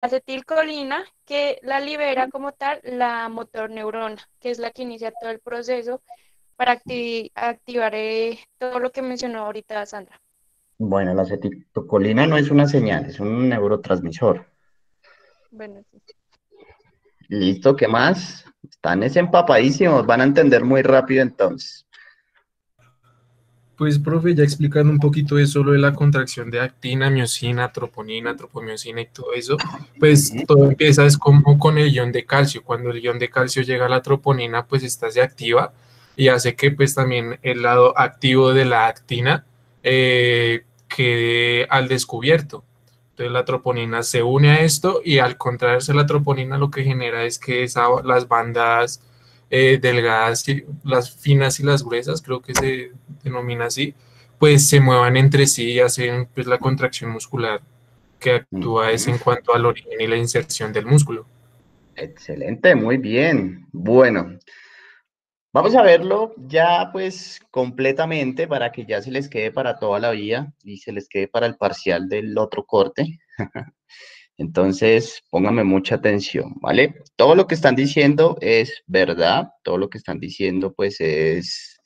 acetilcolina que la libera como tal la motor neurona, que es la que inicia todo el proceso para activar todo lo que mencionó ahorita Sandra. Bueno, la acetilcolina no es una señal, es un neurotransmisor. Bueno, sí. Listo, ¿qué más? Están empapadísimos, van a entender muy rápido entonces. Pues, profe, ya explicando un poquito eso, lo de la contracción de actina, miosina, troponina, tropomiosina y todo eso, pues Ujú. todo empieza es como con el ion de calcio. Cuando el ion de calcio llega a la troponina, pues esta se activa y hace que pues también el lado activo de la actina quede al descubierto. Entonces la troponina se une a esto y al contraerse la troponina lo que genera es que las bandas delgadas, las finas y las gruesas, creo que se denomina así, pues se muevan entre sí y hacen pues la contracción muscular que actúa es Ujú. en cuanto al origen y la inserción del músculo. Excelente, muy bien. Bueno, vamos a verlo ya pues completamente para que ya se les quede para toda la vida y se les quede para el parcial del otro corte. Entonces, pónganme mucha atención, ¿vale? Todo lo que están diciendo es verdad, todo lo que están diciendo pues es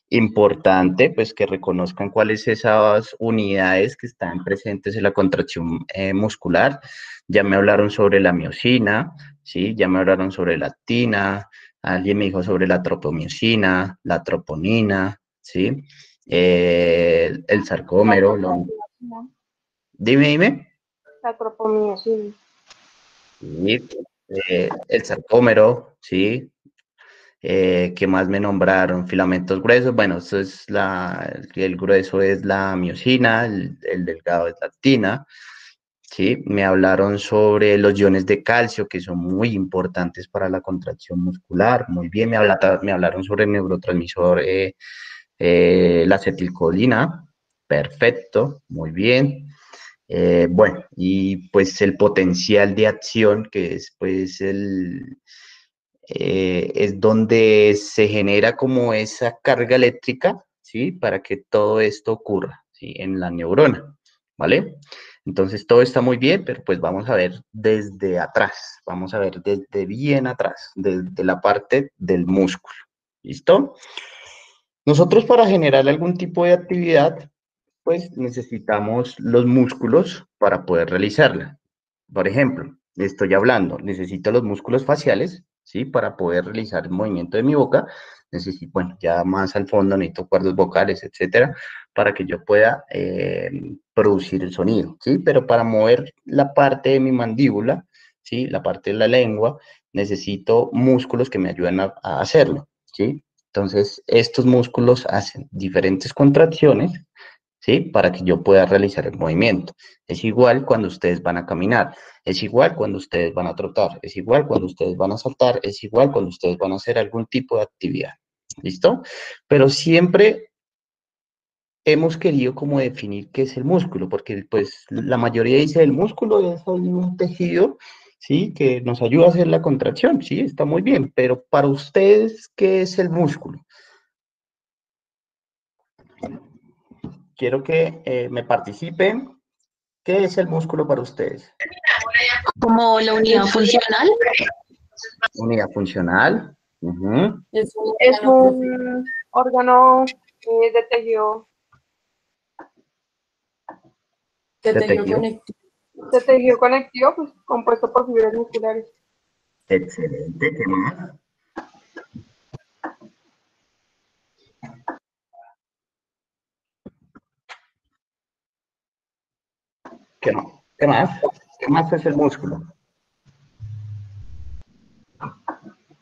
importante, pues que reconozcan cuáles esas unidades que están presentes en la contracción muscular. Ya me hablaron sobre la miosina, ¿sí? Ya me hablaron sobre la actina, alguien me dijo sobre la tropomiosina, la troponina, ¿sí? El La sarcómero, tropomina, dime, dime. la tropomina, sí. Sí, el sarcómero, ¿sí? ¿Qué más me nombraron? Filamentos gruesos, bueno, eso es el grueso es la miosina, el delgado es la actina, ¿sí? Me hablaron sobre los iones de calcio, que son muy importantes para la contracción muscular, muy bien, me hablaron sobre el neurotransmisor, la acetilcolina, perfecto, muy bien. Bueno, y pues el potencial de acción, que es pues es donde se genera como esa carga eléctrica, ¿sí? Para que todo esto ocurra, ¿sí? En la neurona, ¿vale? Entonces todo está muy bien, pero pues vamos a ver desde atrás, vamos a ver desde bien atrás, desde la parte del músculo, ¿listo? Nosotros para generar algún tipo de actividad, pues necesitamos los músculos para poder realizarla. Por ejemplo, estoy hablando, necesito los músculos faciales, ¿sí? Para poder realizar el movimiento de mi boca. Necesito, bueno, ya más al fondo necesito cuerdas vocales, etcétera, para que yo pueda producir el sonido, ¿sí? Pero para mover la parte de mi mandíbula, ¿sí? La parte de la lengua, necesito músculos que me ayuden a hacerlo, ¿sí? Entonces, estos músculos hacen diferentes contracciones, ¿sí? Para que yo pueda realizar el movimiento. Es igual cuando ustedes van a caminar, es igual cuando ustedes van a trotar, es igual cuando ustedes van a saltar, es igual cuando ustedes van a hacer algún tipo de actividad. ¿Listo? Pero siempre hemos querido como definir qué es el músculo, porque pues la mayoría dice el músculo es un tejido, ¿sí? Que nos ayuda a hacer la contracción, sí, está muy bien, pero para ustedes, ¿qué es el músculo? Quiero que me participen. ¿Qué es el músculo para ustedes? Como la unidad Es, funcional. Unidad funcional. Ujú. es un órgano de tejido, De De tejido tejido. conectivo. de tejido conectivo, pues, compuesto por fibras musculares. Excelente. ¿Qué más? ¿Qué más? ¿Qué más? ¿Qué más es el músculo?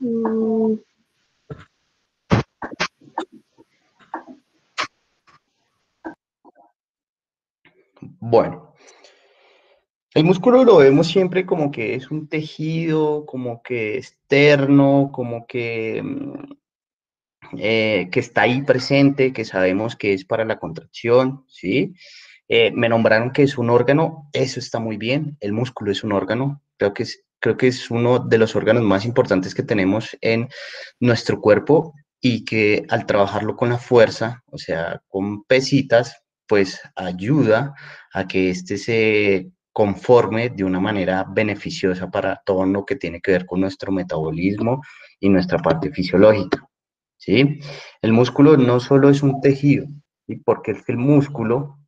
Mm, Bueno, el músculo lo vemos siempre como que es un tejido, como que externo, como que está ahí presente, que sabemos que es para la contracción, ¿sí? Me nombraron que es un órgano, eso está muy bien, el músculo es un órgano, creo que es uno de los órganos más importantes que tenemos en nuestro cuerpo y que al trabajarlo con la fuerza, o sea, con pesitas, pues ayuda a que este se conforme de una manera beneficiosa para todo lo que tiene que ver con nuestro metabolismo y nuestra parte fisiológica, ¿sí? El músculo no solo es un tejido, ¿sí? Porque es que el músculo,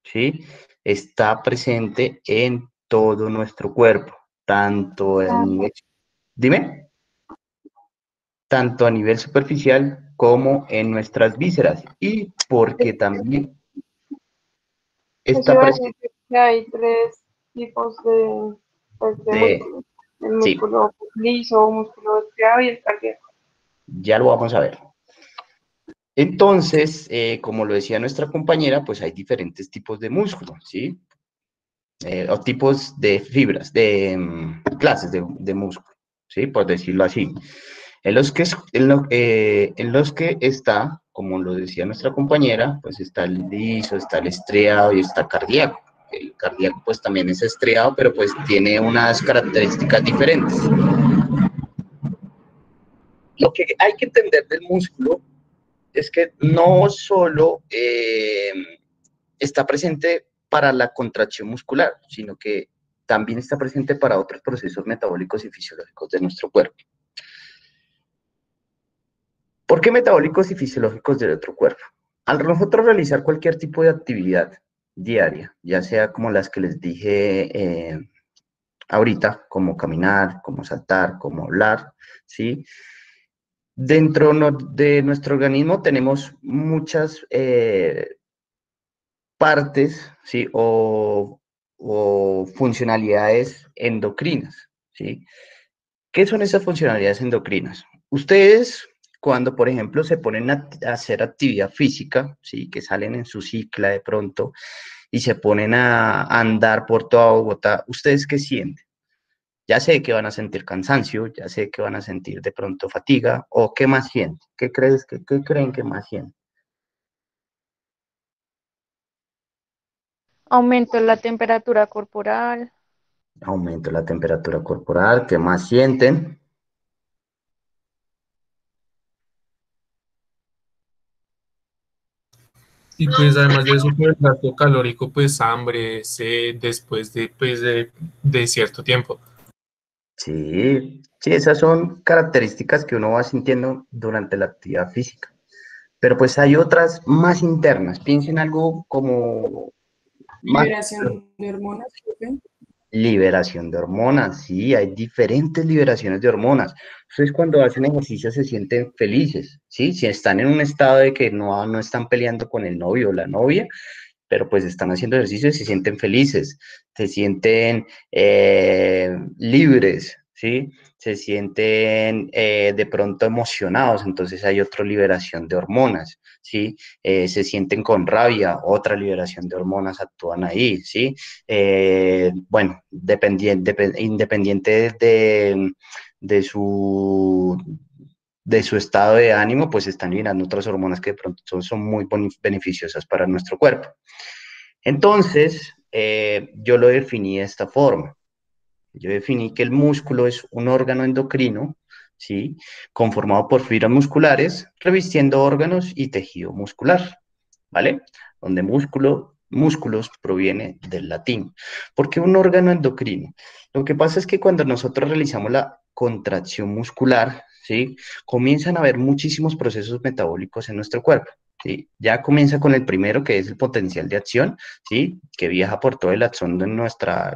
¿sí? Está presente en todo nuestro cuerpo, tanto a nivel, dime, tanto a nivel superficial como en nuestras vísceras, y porque también Eso está iba a decir presente que hay tres tipos de, pues, de de, músculos. El sí, músculo liso, músculo estriado y el cardíaco. ya lo vamos a ver. Entonces, como lo decía nuestra compañera, pues hay diferentes tipos de músculo, ¿sí? O tipos de fibras, de clases de músculo, ¿sí? Por decirlo así. En los que está, como lo decía nuestra compañera, pues está el liso, está el estriado y está cardíaco. El cardíaco pues también es estriado, pero pues tiene unas características diferentes. Lo que hay que entender del músculo es que no solo está presente para la contracción muscular, sino que también está presente para otros procesos metabólicos y fisiológicos de nuestro cuerpo. ¿Por qué metabólicos y fisiológicos de nuestro cuerpo? Al nosotros realizar cualquier tipo de actividad diaria, ya sea como las que les dije ahorita, como caminar, como saltar, como hablar, ¿sí? Dentro de nuestro organismo tenemos muchas partes, ¿sí? O funcionalidades endocrinas, ¿sí? ¿Qué son esas funcionalidades endocrinas? Ustedes, cuando, por ejemplo, se ponen a hacer actividad física, ¿sí? Que salen en su cicla de pronto y se ponen a andar por toda Bogotá, ¿ustedes qué sienten? Ya sé que van a sentir cansancio, ya sé que van a sentir de pronto fatiga, o ¿qué más sienten? ¿Qué creen que más sienten? Aumento en la temperatura corporal. Aumento de la temperatura corporal, ¿qué más sienten? Y pues además de eso, por el gasto calórico, pues hambre, sed, después de, pues, de cierto tiempo. Sí, sí, esas son características que uno va sintiendo durante la actividad física. Pero pues hay otras más internas. Piensen algo como más Liberación de hormonas, profe. liberación de hormonas. Sí, hay diferentes liberaciones de hormonas. Ustedes cuando hacen ejercicio se sienten felices, ¿sí? Si están en un estado de que no están peleando con el novio o la novia, pero pues están haciendo ejercicio y se sienten felices, se sienten libres, ¿sí? Se sienten de pronto emocionados, entonces hay otra liberación de hormonas, ¿sí? Se sienten con rabia, otra liberación de hormonas actúan ahí, ¿sí? Bueno, independiente de su de su estado de ánimo, pues están liberando otras hormonas que de pronto son muy beneficiosas para nuestro cuerpo. Entonces, yo lo definí de esta forma. Yo definí que el músculo es un órgano endocrino, ¿sí? Conformado por fibras musculares, revistiendo órganos y tejido muscular, ¿vale? Donde músculos proviene del latín. ¿Por qué un órgano endocrino? Lo que pasa es que cuando nosotros realizamos la contracción muscular, ¿sí? Comienzan a haber muchísimos procesos metabólicos en nuestro cuerpo. ¿Sí? Ya comienza con el primero, que es el potencial de acción, ¿sí? Que viaja por todo el axón de nuestra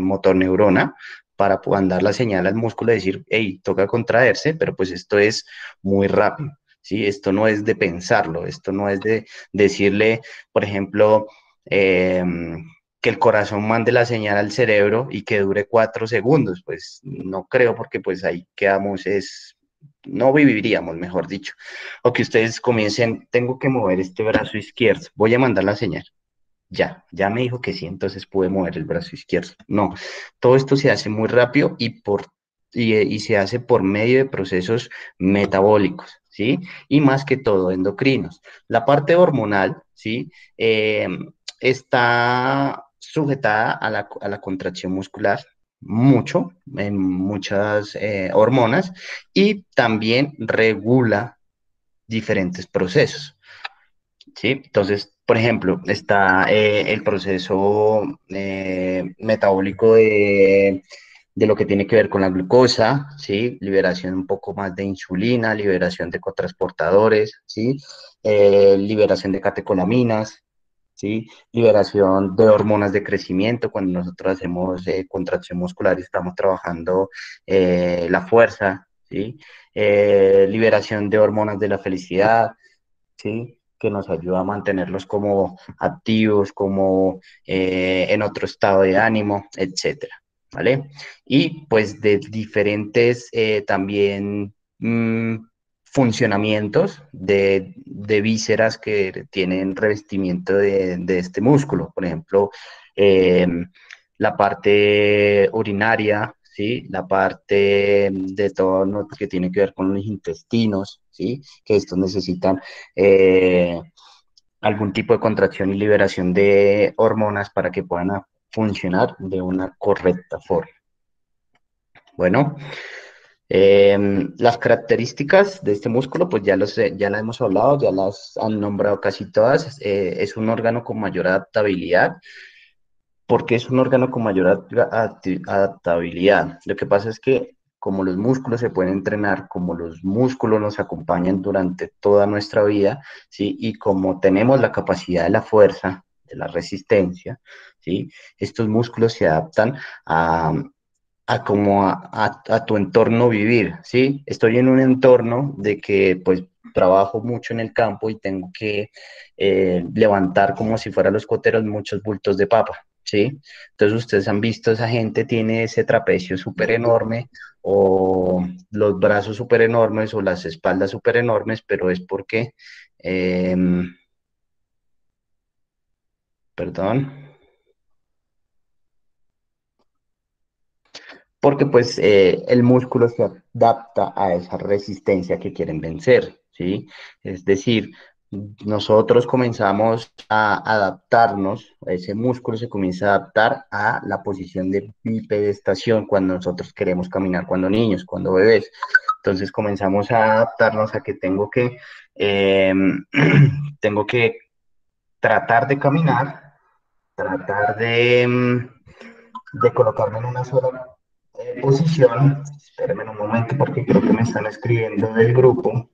motor neurona para mandar la señal al músculo y decir, hey, toca contraerse, pero pues esto es muy rápido, ¿sí? Esto no es de pensarlo, esto no es de decirle, por ejemplo, que el corazón mande la señal al cerebro y que dure 4 segundos, pues no creo porque pues ahí quedamos, no viviríamos, mejor dicho. O que ustedes comiencen, tengo que mover este brazo izquierdo, voy a mandar la señal. Ya me dijo que sí, entonces pude mover el brazo izquierdo. No, todo esto se hace muy rápido y se hace por medio de procesos metabólicos, ¿sí? Y más que todo endocrinos. La parte hormonal, ¿sí? Está sujetada a la contracción muscular mucho, en muchas hormonas, y también regula diferentes procesos, ¿sí? Entonces, Por ejemplo, está el proceso metabólico de lo que tiene que ver con la glucosa, ¿sí? Liberación un poco más de insulina, liberación de cotransportadores, ¿sí? Liberación de catecolaminas, ¿sí? Liberación de hormonas de crecimiento. Cuando nosotros hacemos contracción muscular y estamos trabajando la fuerza, ¿sí? Liberación de hormonas de la felicidad, ¿sí? Que nos ayuda a mantenerlos como activos, como en otro estado de ánimo, etcétera, ¿vale? Y pues de diferentes también funcionamientos de vísceras que tienen revestimiento de este músculo, por ejemplo, eh, la parte urinaria, ¿sí? La parte de todo lo que tiene que ver con los intestinos, ¿sí? Que estos necesitan eh, algún tipo de contracción y liberación de hormonas para que puedan funcionar de una correcta forma. Bueno, las características de este músculo, pues ya las hemos hablado, ya las han nombrado casi todas. Es un órgano con mayor adaptabilidad. Porque es un órgano con mayor adaptabilidad. Lo que pasa es que como los músculos se pueden entrenar, como los músculos nos acompañan durante toda nuestra vida, ¿sí? Y como tenemos la capacidad de la fuerza, de la resistencia, ¿sí? Estos músculos se adaptan a como a tu entorno vivir, ¿sí? Estoy en un entorno de que pues trabajo mucho en el campo y tengo que levantar como si fueran los coteros muchos bultos de papa, ¿sí? Entonces ustedes han visto, esa gente tiene ese trapecio súper enorme o los brazos súper enormes o las espaldas súper enormes, pero es porque, perdón, porque pues el músculo se adapta a esa resistencia que quieren vencer, ¿sí? Es decir, nosotros comenzamos a adaptarnos, ese músculo se comienza a adaptar a la posición de bipedestación cuando nosotros queremos caminar, cuando niños, cuando bebés. Entonces comenzamos a adaptarnos a que eh, tengo que tratar de caminar, tratar de colocarme en una sola posición. Espérenme un momento porque creo que me están escribiendo del grupo.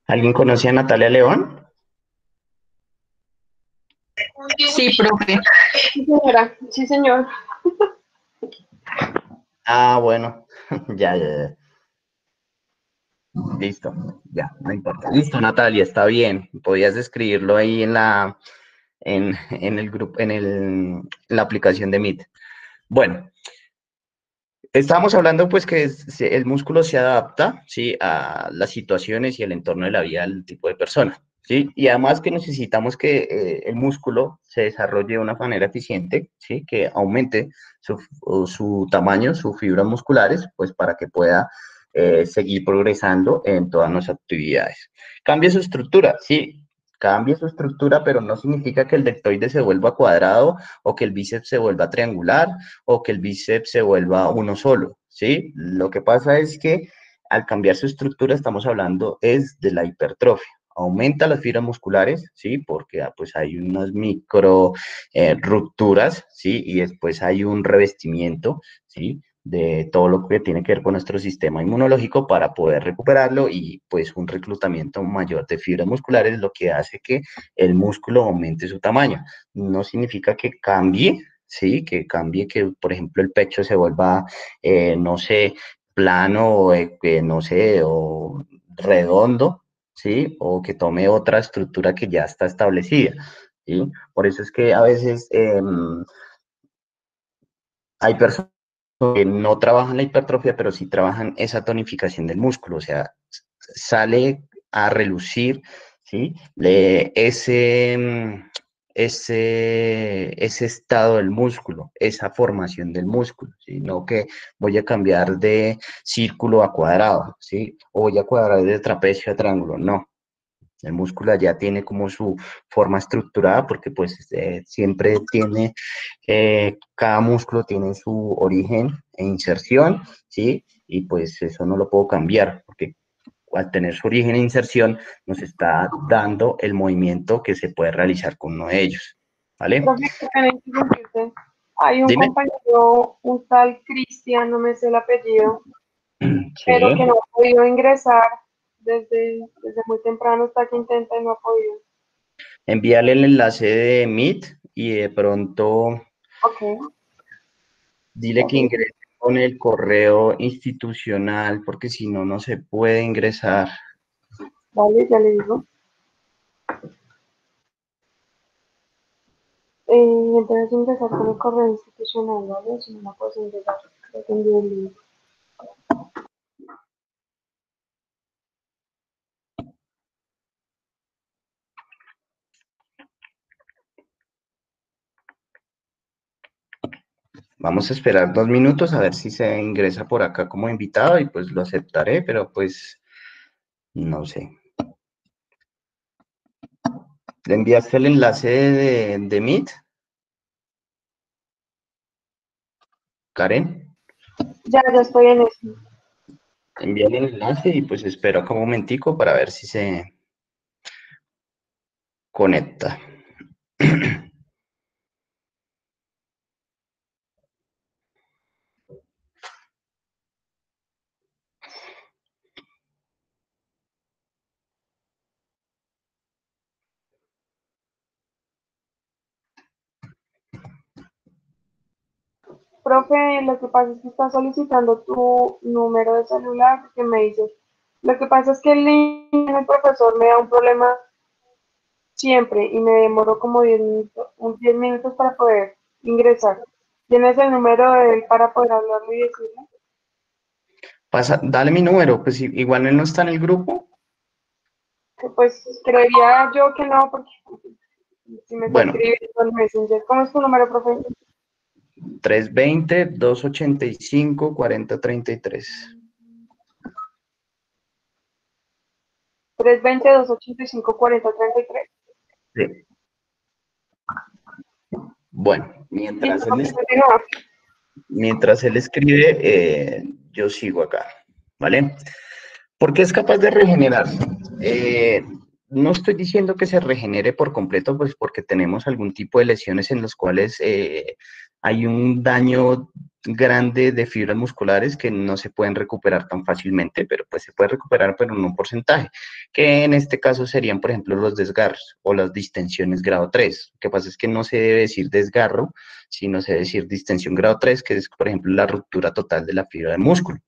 ¿Alguien conoce a Natalia León? Sí, profe. Sí, señora. Sí, señor. Ah, bueno, ya. Listo, ya, no importa. Listo, Natalia, está bien. Podías escribirlo ahí en el grupo, en la aplicación de Meet. Bueno, estábamos hablando pues que el músculo se adapta, ¿sí? A las situaciones y el entorno de la vida del tipo de persona, ¿sí? Y además que necesitamos que el músculo se desarrolle de una manera eficiente, ¿sí? Que aumente su tamaño, sus fibras musculares, pues para que pueda seguir progresando en todas nuestras actividades. Cambia su estructura, ¿sí? Cambia su estructura, pero no significa que el deltoide se vuelva cuadrado o que el bíceps se vuelva triangular o que el bíceps se vuelva uno solo, ¿sí? Lo que pasa es que al cambiar su estructura estamos hablando es de la hipertrofia. Aumenta las fibras musculares, ¿sí? Porque pues hay unas micro rupturas, ¿sí? Y después hay un revestimiento, ¿sí? De todo lo que tiene que ver con nuestro sistema inmunológico para poder recuperarlo y pues un reclutamiento mayor de fibras musculares, lo que hace que el músculo aumente su tamaño. No significa que cambie, sí, que cambie, que por ejemplo el pecho se vuelva, no sé, plano, no sé, o redondo, sí, o que tome otra estructura que ya está establecida, sí. Por eso es que a veces hay personas que no trabajan la hipertrofia, pero sí trabajan esa tonificación del músculo, o sea, sale a relucir, ¿sí? Ese estado del músculo, esa formación del músculo, ¿sí? No que voy a cambiar de círculo a cuadrado, ¿sí? O voy a cuadrar de trapecio a triángulo, no. El músculo ya tiene como su forma estructurada porque pues siempre tiene, cada músculo tiene su origen e inserción, ¿sí? Y pues eso no lo puedo cambiar porque al tener su origen e inserción nos está dando el movimiento que se puede realizar con uno de ellos, ¿vale? Profe, qué pena interrumpirte. Hay un Dime. compañero, un tal Cristian, no me sé el apellido, pero Sí. que no ha podido ingresar desde muy temprano hasta que intenta y no ha podido. Envíale el enlace de Meet y de pronto Ok, dile que ingrese con el correo institucional, porque si no, no se puede ingresar. vale, ya le digo. Entonces ingresar con el correo institucional, ¿vale? Si no, no puedes ingresar. Ya te envío el link. Vamos a esperar 2 minutos a ver si se ingresa por acá como invitado y pues lo aceptaré, pero pues no sé. ¿Le enviaste el enlace de Meet, Karen? Ya estoy en eso. Envíale el enlace y pues espero acá un momentico para ver si se conecta. Profe, lo que pasa es que está solicitando tu número de celular porque me dice, lo que pasa es que el profesor me da un problema siempre y me demoró como 10 minutos, 10 minutos para poder ingresar. ¿Tienes el número de él para poder hablarle y decirle? Dale mi número, pues igual él no está en el grupo. Que pues creería yo que no, porque si me está Bueno, escribiendo en Messenger. ¿Cómo es tu número, profe? 320-285-4033. 320-285-4033. Sí. Bueno, Listo, profe, continúa. mientras él escribe, yo sigo acá, ¿vale? Porque es capaz de regenerarse. No estoy diciendo que se regenere por completo, pues porque tenemos algún tipo de lesiones en las cuales hay un daño grande de fibras musculares que no se pueden recuperar tan fácilmente, pero pues se puede recuperar, pero en un porcentaje, que en este caso serían, por ejemplo, los desgarros o las distensiones grado 3. Lo que pasa es que no se debe decir desgarro, sino se debe decir distensión grado 3, que es, por ejemplo, la ruptura total de la fibra del músculo,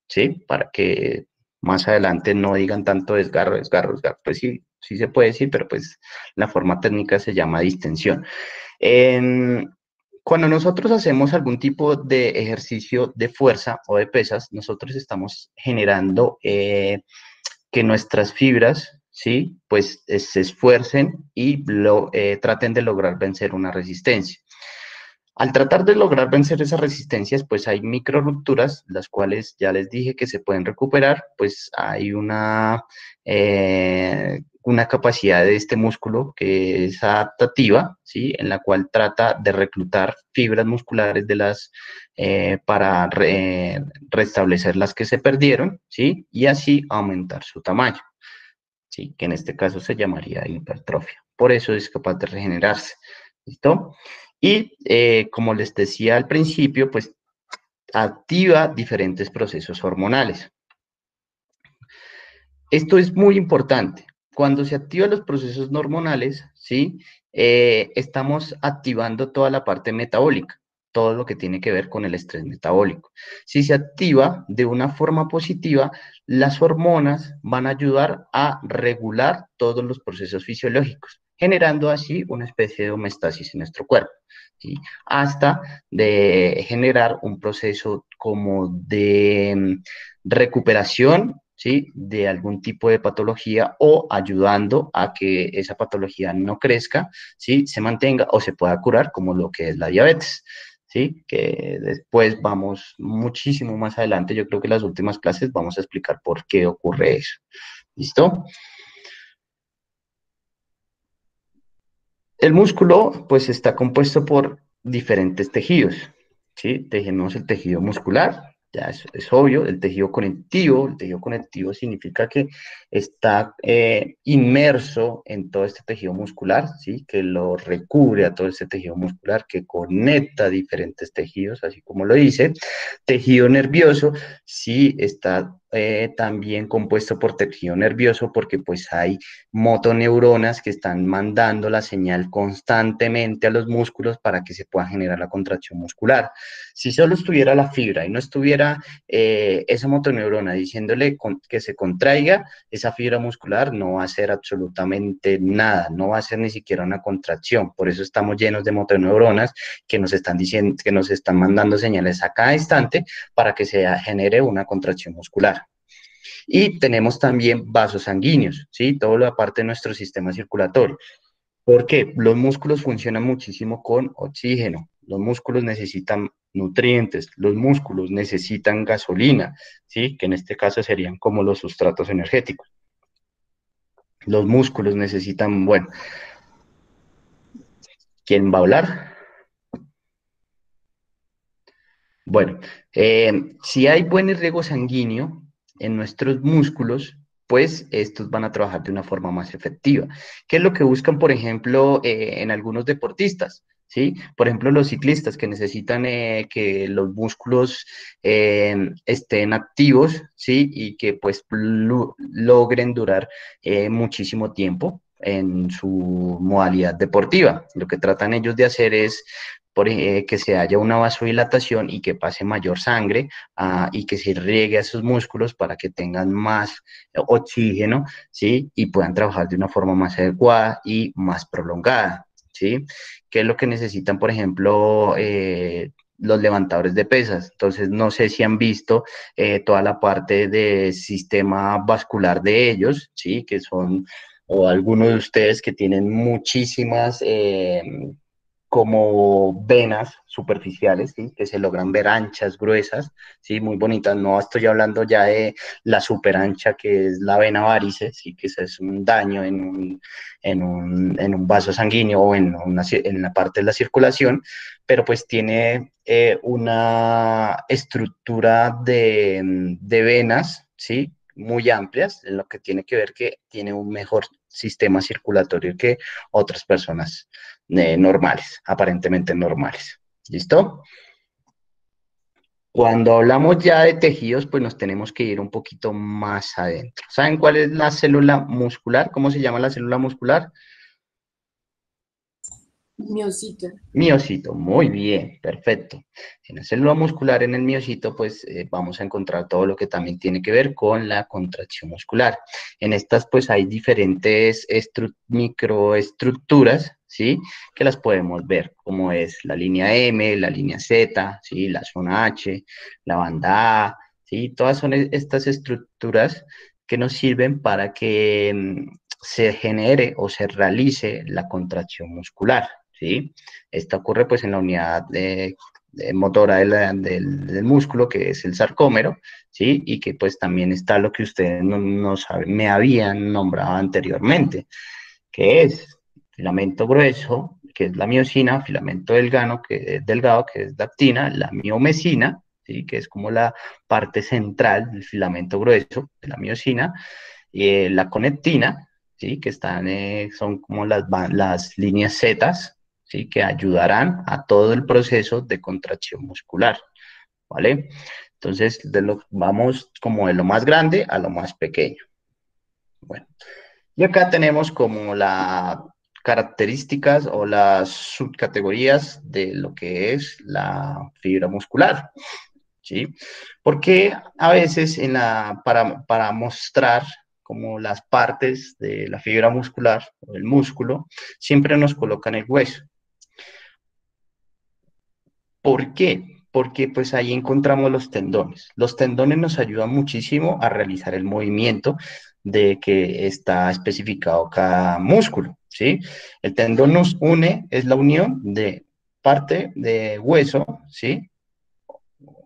¿sí? Para que más adelante no digan tanto desgarro, desgarro, desgarro. Pues sí, sí se puede decir, pero pues la forma técnica se llama distensión. Cuando nosotros hacemos algún tipo de ejercicio de fuerza o de pesas, nosotros estamos generando que nuestras fibras, ¿sí? Pues se esfuercen y traten de lograr vencer una resistencia. Al tratar de lograr vencer esas resistencias, pues hay micro rupturas, las cuales ya les dije que se pueden recuperar, pues hay una capacidad de este músculo que es adaptativa, ¿sí? En la cual trata de reclutar fibras musculares para restablecer las que se perdieron, ¿sí? Y así aumentar su tamaño, ¿sí? Que en este caso se llamaría hipertrofia. Por eso es capaz de regenerarse, ¿listo? Y como les decía al principio, pues activa diferentes procesos hormonales. Esto es muy importante. Cuando se activan los procesos hormonales, ¿sí? Estamos activando toda la parte metabólica, todo lo que tiene que ver con el estrés metabólico. Si se activa de una forma positiva, las hormonas van a ayudar a regular todos los procesos fisiológicos, generando así una especie de homeostasis en nuestro cuerpo, ¿sí? Hasta de generar un proceso como de recuperación, ¿sí? De algún tipo de patología o ayudando a que esa patología no crezca, ¿sí? Se mantenga o se pueda curar, como lo que es la diabetes, ¿sí? Que después vamos muchísimo más adelante, yo creo que en las últimas clases vamos a explicar por qué ocurre eso. ¿Listo? El músculo, pues, está compuesto por diferentes tejidos, ¿sí? Tenemos el tejido muscular, ya es obvio, el tejido conectivo significa que está inmerso en todo este tejido muscular, ¿sí? Que lo recubre a todo este tejido muscular, que conecta diferentes tejidos, así como lo dice. Tejido nervioso, sí, está también compuesto por tejido nervioso porque pues hay motoneuronas que están mandando la señal constantemente a los músculos para que se pueda generar la contracción muscular. Si solo estuviera la fibra y no estuviera esa motoneurona diciéndole que se contraiga, esa fibra muscular no va a hacer absolutamente nada, no va a hacer ni siquiera una contracción. Por eso estamos llenos de motoneuronas que nos están diciendo, que nos están mandando señales a cada instante para que se genere una contracción muscular. Y tenemos también vasos sanguíneos, ¿sí? Todo lo aparte de nuestro sistema circulatorio. ¿Por qué? Los músculos funcionan muchísimo con oxígeno. Los músculos necesitan nutrientes, los músculos necesitan gasolina, ¿sí? Que en este caso serían como los sustratos energéticos. Los músculos necesitan, bueno, ¿quién va a hablar? Bueno, si hay buen irriego sanguíneo en nuestros músculos, pues estos van a trabajar de una forma más efectiva. ¿Qué es lo que buscan, por ejemplo, en algunos deportistas? ¿Sí? Por ejemplo, los ciclistas que necesitan que los músculos estén activos, ¿sí? Y que pues logren durar muchísimo tiempo en su modalidad deportiva. Lo que tratan ellos de hacer es que se haya una vasodilatación y que pase mayor sangre y que se riegue a esos músculos para que tengan más oxígeno, ¿sí? Y puedan trabajar de una forma más adecuada y más prolongada, ¿sí? ¿Qué es lo que necesitan, por ejemplo, los levantadores de pesas? Entonces, no sé si han visto toda la parte del sistema vascular de ellos, ¿sí? Que son, o algunos de ustedes que tienen muchísimas como venas superficiales, ¿sí? Que se logran ver anchas, gruesas, ¿sí? Muy bonitas. No estoy hablando ya de la super ancha que es la vena varice, ¿sí? Que ese es un daño en un vaso sanguíneo o en la parte de la circulación, pero pues tiene una estructura de venas, ¿sí? Muy amplias, en lo que tiene que ver que tiene un mejor sistema circulatorio que otras personas normales, aparentemente normales. ¿Listo? Cuando hablamos ya de tejidos, pues nos tenemos que ir un poquito más adentro. ¿Saben cuál es la célula muscular? ¿Cómo se llama la célula muscular? Miocito. Miocito, muy bien, perfecto. En la célula muscular, en el miocito, pues vamos a encontrar todo lo que también tiene que ver con la contracción muscular. En estas, pues hay diferentes microestructuras, ¿sí? Que las podemos ver, como es la línea M, la línea Z, ¿sí? La zona H, la banda A, ¿sí? Todas son estas estructuras que nos sirven para que se genere o se realice la contracción muscular, ¿sí? Esta ocurre pues en la unidad motora del músculo, que es el sarcómero, ¿sí? Y que pues también está lo que ustedes no saben, me habían nombrado anteriormente, que es filamento grueso, que es la miocina, filamento delgado, que es la actina, la miomesina, ¿sí? Que es como la parte central del filamento grueso de la miocina, y la conectina, ¿sí? Que son como las líneas Z, ¿sí? Que ayudarán a todo el proceso de contracción muscular, ¿vale? Entonces, vamos como de lo más grande a lo más pequeño. Bueno, y acá tenemos como las características o las subcategorías de lo que es la fibra muscular, ¿sí? Porque a veces para mostrar como las partes de la fibra muscular o el músculo, siempre nos colocan el hueso. ¿Por qué? Porque pues ahí encontramos los tendones. Los tendones nos ayudan muchísimo a realizar el movimiento de que está especificado cada músculo, ¿sí? El tendón nos une, es la unión de parte de hueso, ¿sí?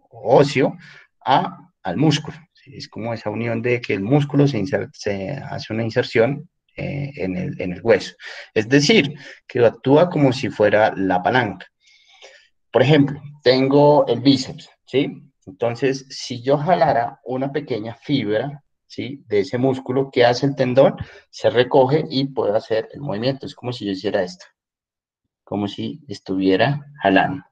Óseo al músculo, ¿sí? Es como esa unión de que el músculo se hace una inserción en el hueso. Es decir, que actúa como si fuera la palanca. Por ejemplo, tengo el bíceps, ¿sí? Entonces, si yo jalara una pequeña fibra, ¿sí? De ese músculo, ¿qué hace el tendón? Se recoge y puedo hacer el movimiento. Es como si yo hiciera esto, como si estuviera jalando.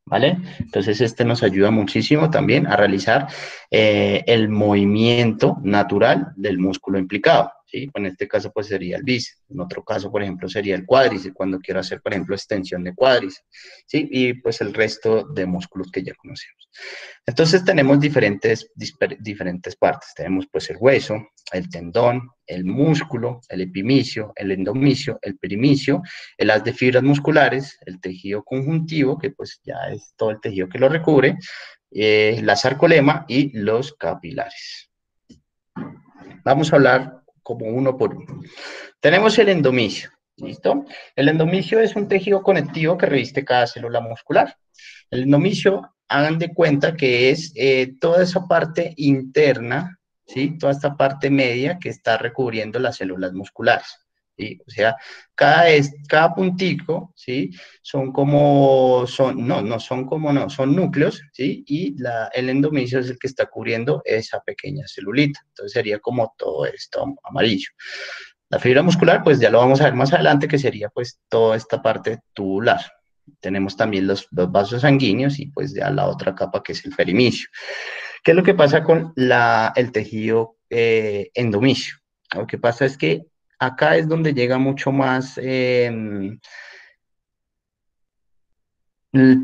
¿Vale? Entonces, este nos ayuda muchísimo también a realizar el movimiento natural del músculo implicado, ¿sí? En este caso, pues sería el bíceps. En otro caso, por ejemplo, sería el cuádriceps, cuando quiero hacer, por ejemplo, extensión de cuádriceps, ¿sí? Y pues el resto de músculos que ya conocemos. Entonces, tenemos diferentes partes. Tenemos, pues, el hueso, el tendón, el músculo, el epimicio, el endomicio, el perimicio, el haz de fibras musculares, el tejido conjuntivo, que pues ya es todo el tejido que lo recubre, la sarcolema y los capilares. Vamos a hablar como uno por uno. Tenemos el endomicio, ¿listo? El endomicio es un tejido conectivo que reviste cada célula muscular. El endomicio, hagan de cuenta que es toda esa parte interna, ¿sí? Toda esta parte media que está recubriendo las células musculares, ¿sí? O sea, cada puntico, ¿sí? Son núcleos, ¿sí? Y el endomicio es el que está cubriendo esa pequeña celulita. Entonces sería como todo esto amarillo. La fibra muscular, pues ya lo vamos a ver más adelante, que sería pues toda esta parte tubular. Tenemos también los vasos sanguíneos y pues ya la otra capa que es el perimicio. ¿Qué es lo que pasa con el tejido endomicio? Lo que pasa es que acá es donde llega mucho más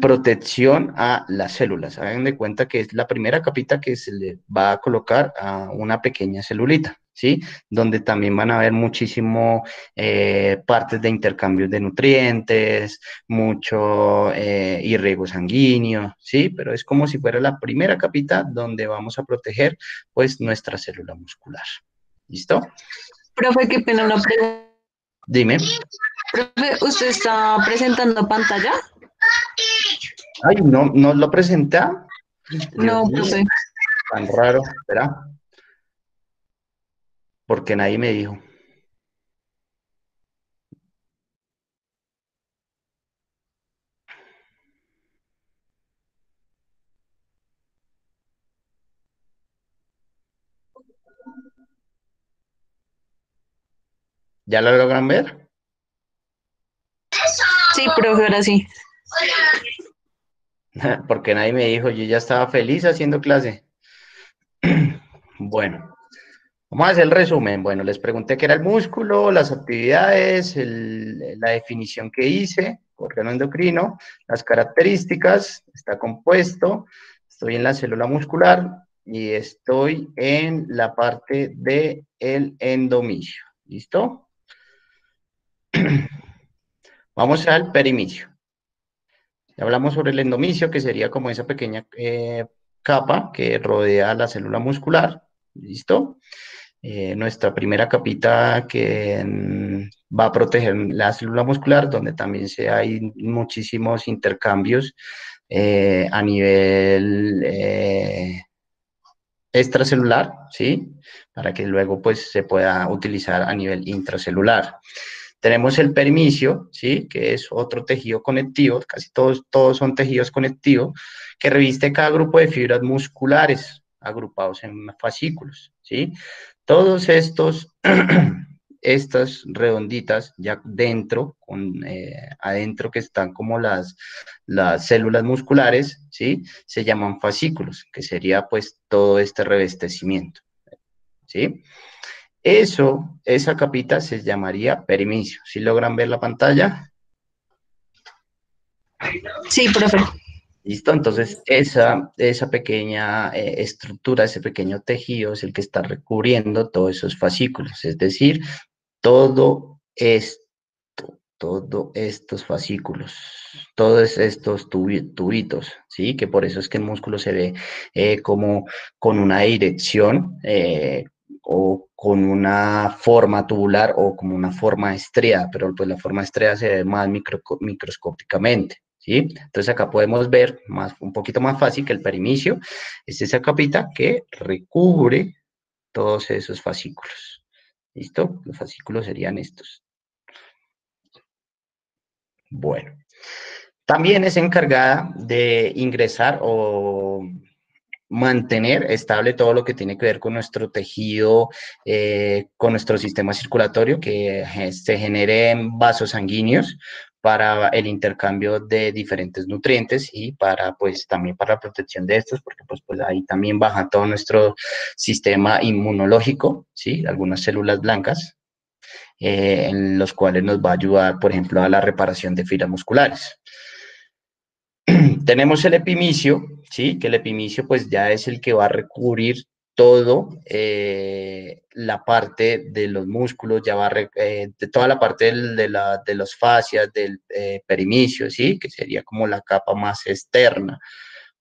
protección a las células. Hagan de cuenta que es la primera capita que se le va a colocar a una pequeña celulita, ¿sí? Donde también van a haber muchísimo partes de intercambio de nutrientes, mucho irriego sanguíneo, ¿sí? Pero es como si fuera la primera capita donde vamos a proteger, pues, nuestra célula muscular. ¿Listo? Profe, qué pena una pregunta. Dime. Profe, ¿usted está presentando pantalla? Ay, no lo presenté. No, profe. Tan raro, ¿verdad? Porque nadie me dijo. ¿Ya lo logran ver? Sí, profe, ahora sí. Porque nadie me dijo, yo ya estaba feliz haciendo clase. Bueno, vamos a hacer el resumen. Bueno, les pregunté qué era el músculo, las actividades, la definición que hice, órgano endocrino, las características, está compuesto, estoy en la célula muscular y estoy en la parte del endomicio. ¿Listo? Vamos al perimicio. Ya hablamos sobre el endomicio, que sería como esa pequeña capa que rodea la célula muscular. ¿Listo? Nuestra primera capita que va a proteger la célula muscular, donde también hay muchísimos intercambios a nivel extracelular, ¿sí? Para que luego pues se pueda utilizar a nivel intracelular. Tenemos el perimicio, ¿sí? Que es otro tejido conectivo, casi todos son tejidos conectivos, que reviste cada grupo de fibras musculares agrupados en fascículos, ¿sí? Todos estas redonditas ya dentro, adentro que están como las células musculares, ¿sí? Se llaman fascículos, que sería pues todo este revestecimiento, ¿sí? Esa capita se llamaría perimicio. ¿Sí logran ver la pantalla? Sí, profe. Listo, entonces esa pequeña estructura, ese pequeño tejido es el que está recubriendo todos esos fascículos, es decir, todo todos estos fascículos, todos estos tubitos, ¿sí? Que por eso es que el músculo se ve como con una dirección o con una forma tubular o como una forma estriada, pero pues la forma estriada se ve más microscópicamente, ¿sí? Entonces acá podemos ver un poquito más fácil que el perimicio es esa capita que recubre todos esos fascículos. ¿Listo? Los fascículos serían estos. Bueno. También es encargada de ingresar o mantener estable todo lo que tiene que ver con nuestro tejido, con nuestro sistema circulatorio, que se generen vasos sanguíneos para el intercambio de diferentes nutrientes y para, pues, también para la protección de estos, porque pues ahí también baja todo nuestro sistema inmunológico, ¿sí? Algunas células blancas, en los cuales nos va a ayudar, por ejemplo, a la reparación de fibras musculares. Tenemos el epimicio, ¿sí? Que el epimicio pues ya es el que va a recubrir todo la parte de los músculos, ya va a de toda la parte de los fascias, del perimicio, ¿sí? Que sería como la capa más externa,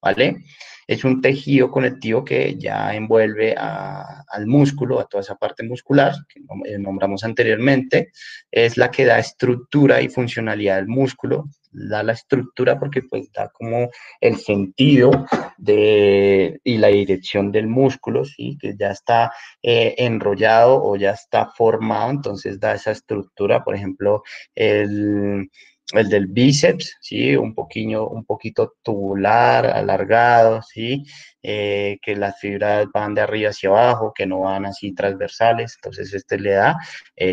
¿vale? Es un tejido conectivo que ya envuelve al músculo, a toda esa parte muscular que nombramos anteriormente, es la que da estructura y funcionalidad al músculo, da la estructura porque pues da como el sentido y la dirección del músculo, ¿sí? Que ya está enrollado o ya está formado, entonces da esa estructura, por ejemplo, el del bíceps, ¿sí? Un poquito tubular, alargado, ¿sí? Que las fibras van de arriba hacia abajo, que no van así transversales, entonces este le da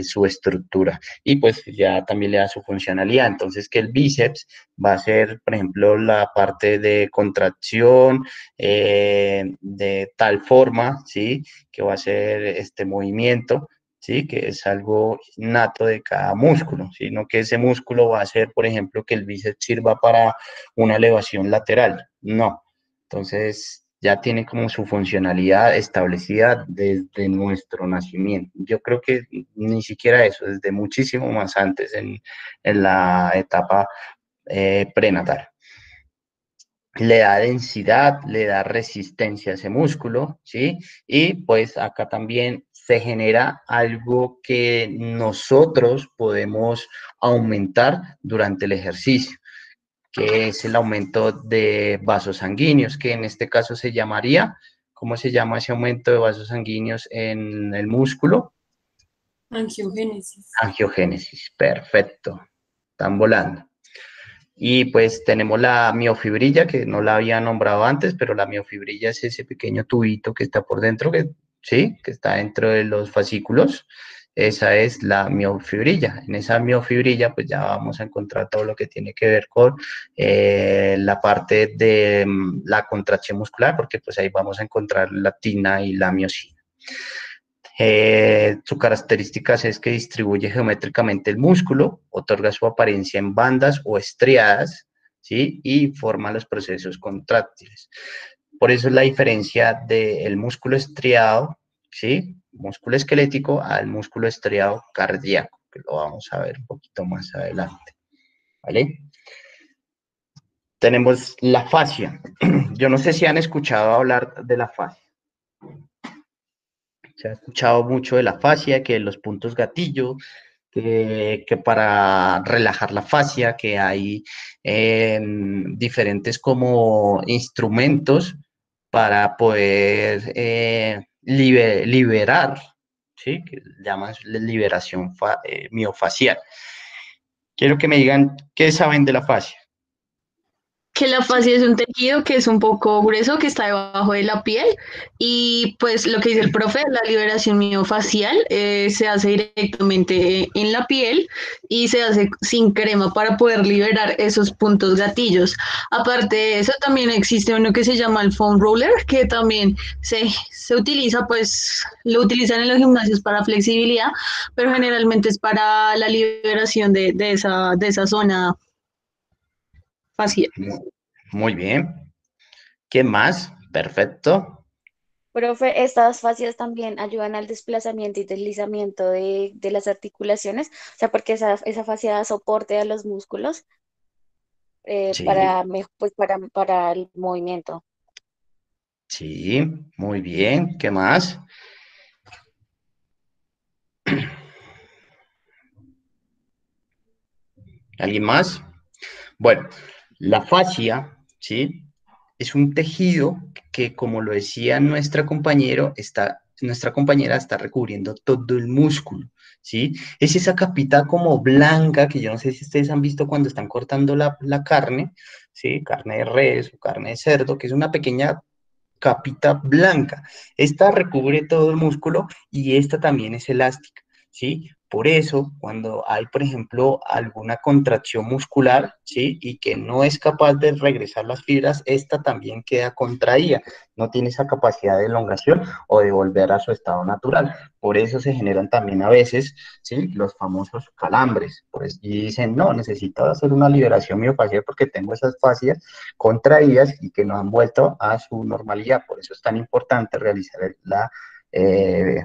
su estructura y pues ya también le da su funcionalidad, entonces que el bíceps va a ser, por ejemplo, la parte de contracción de tal forma, ¿sí? Que va a ser este movimiento, ¿sí? Que es algo nato de cada músculo, sino que ese músculo va a hacer, por ejemplo, que el bíceps sirva para una elevación lateral, no. Entonces, ya tiene como su funcionalidad establecida desde nuestro nacimiento. Yo creo que ni siquiera eso, desde muchísimo más antes en la etapa prenatal. Le da densidad, le da resistencia a ese músculo, ¿sí? Y pues acá también se genera algo que nosotros podemos aumentar durante el ejercicio, que es el aumento de vasos sanguíneos, que en este caso se llamaría, ¿cómo se llama ese aumento de vasos sanguíneos en el músculo? Angiogénesis. Angiogénesis, perfecto, están volando. Y pues tenemos la miofibrilla, que no la había nombrado antes, pero la miofibrilla es ese pequeño tubito que está por dentro, ¿sí? Que está dentro de los fascículos. Esa es la miofibrilla. En esa miofibrilla pues ya vamos a encontrar todo lo que tiene que ver con la parte de la contracción muscular, porque pues ahí vamos a encontrar la actina y la miosina. Su característica es que distribuye geométricamente el músculo, otorga su apariencia en bandas o estriadas, ¿sí? Y forma los procesos contráctiles. Por eso es la diferencia del músculo estriado, ¿sí? Músculo esquelético al músculo estriado cardíaco, que lo vamos a ver un poquito más adelante, ¿vale? Tenemos la fascia. Yo no sé si han escuchado hablar de la fascia. Se ha escuchado mucho de la fascia, que los puntos gatillo, que para relajar la fascia, que hay diferentes como instrumentos para poder liberar, ¿sí? Que llaman liberación miofacial. Quiero que me digan qué saben de la fascia. Que la fascia es un tejido que es un poco grueso, que está debajo de la piel y pues lo que dice el profe, la liberación miofacial se hace directamente en la piel y se hace sin crema para poder liberar esos puntos gatillos. Aparte de eso, también existe uno que se llama el foam roller, que también se utiliza, pues lo utilizan en los gimnasios para flexibilidad, pero generalmente es para la liberación de esa zona facial. Muy bien. ¿Qué más? Perfecto. Profe, estas fascias también ayudan al desplazamiento y deslizamiento de las articulaciones, o sea, porque esa fascia da soporte a los músculos Sí, pues para el movimiento. sí, muy bien. ¿Qué más? ¿Alguien más? Bueno, la fascia, ¿sí? Es un tejido que, como lo decía nuestra compañero, está nuestra compañera está recubriendo todo el músculo, ¿sí? Es esa capita como blanca, que yo no sé si ustedes han visto cuando están cortando la carne, ¿sí? Carne de res o carne de cerdo, que es una pequeña capita blanca. Esta recubre todo el músculo y esta también es elástica, ¿sí? Por eso, cuando hay, por ejemplo, alguna contracción muscular, ¿sí? Y que no es capaz de regresar las fibras, esta también queda contraída, no tiene esa capacidad de elongación o de volver a su estado natural. Por eso se generan también a veces, ¿sí? Los famosos calambres. Y dicen, no, necesito hacer una liberación miofacial porque tengo esas fascias contraídas y que no han vuelto a su normalidad. Por eso es tan importante realizar eh,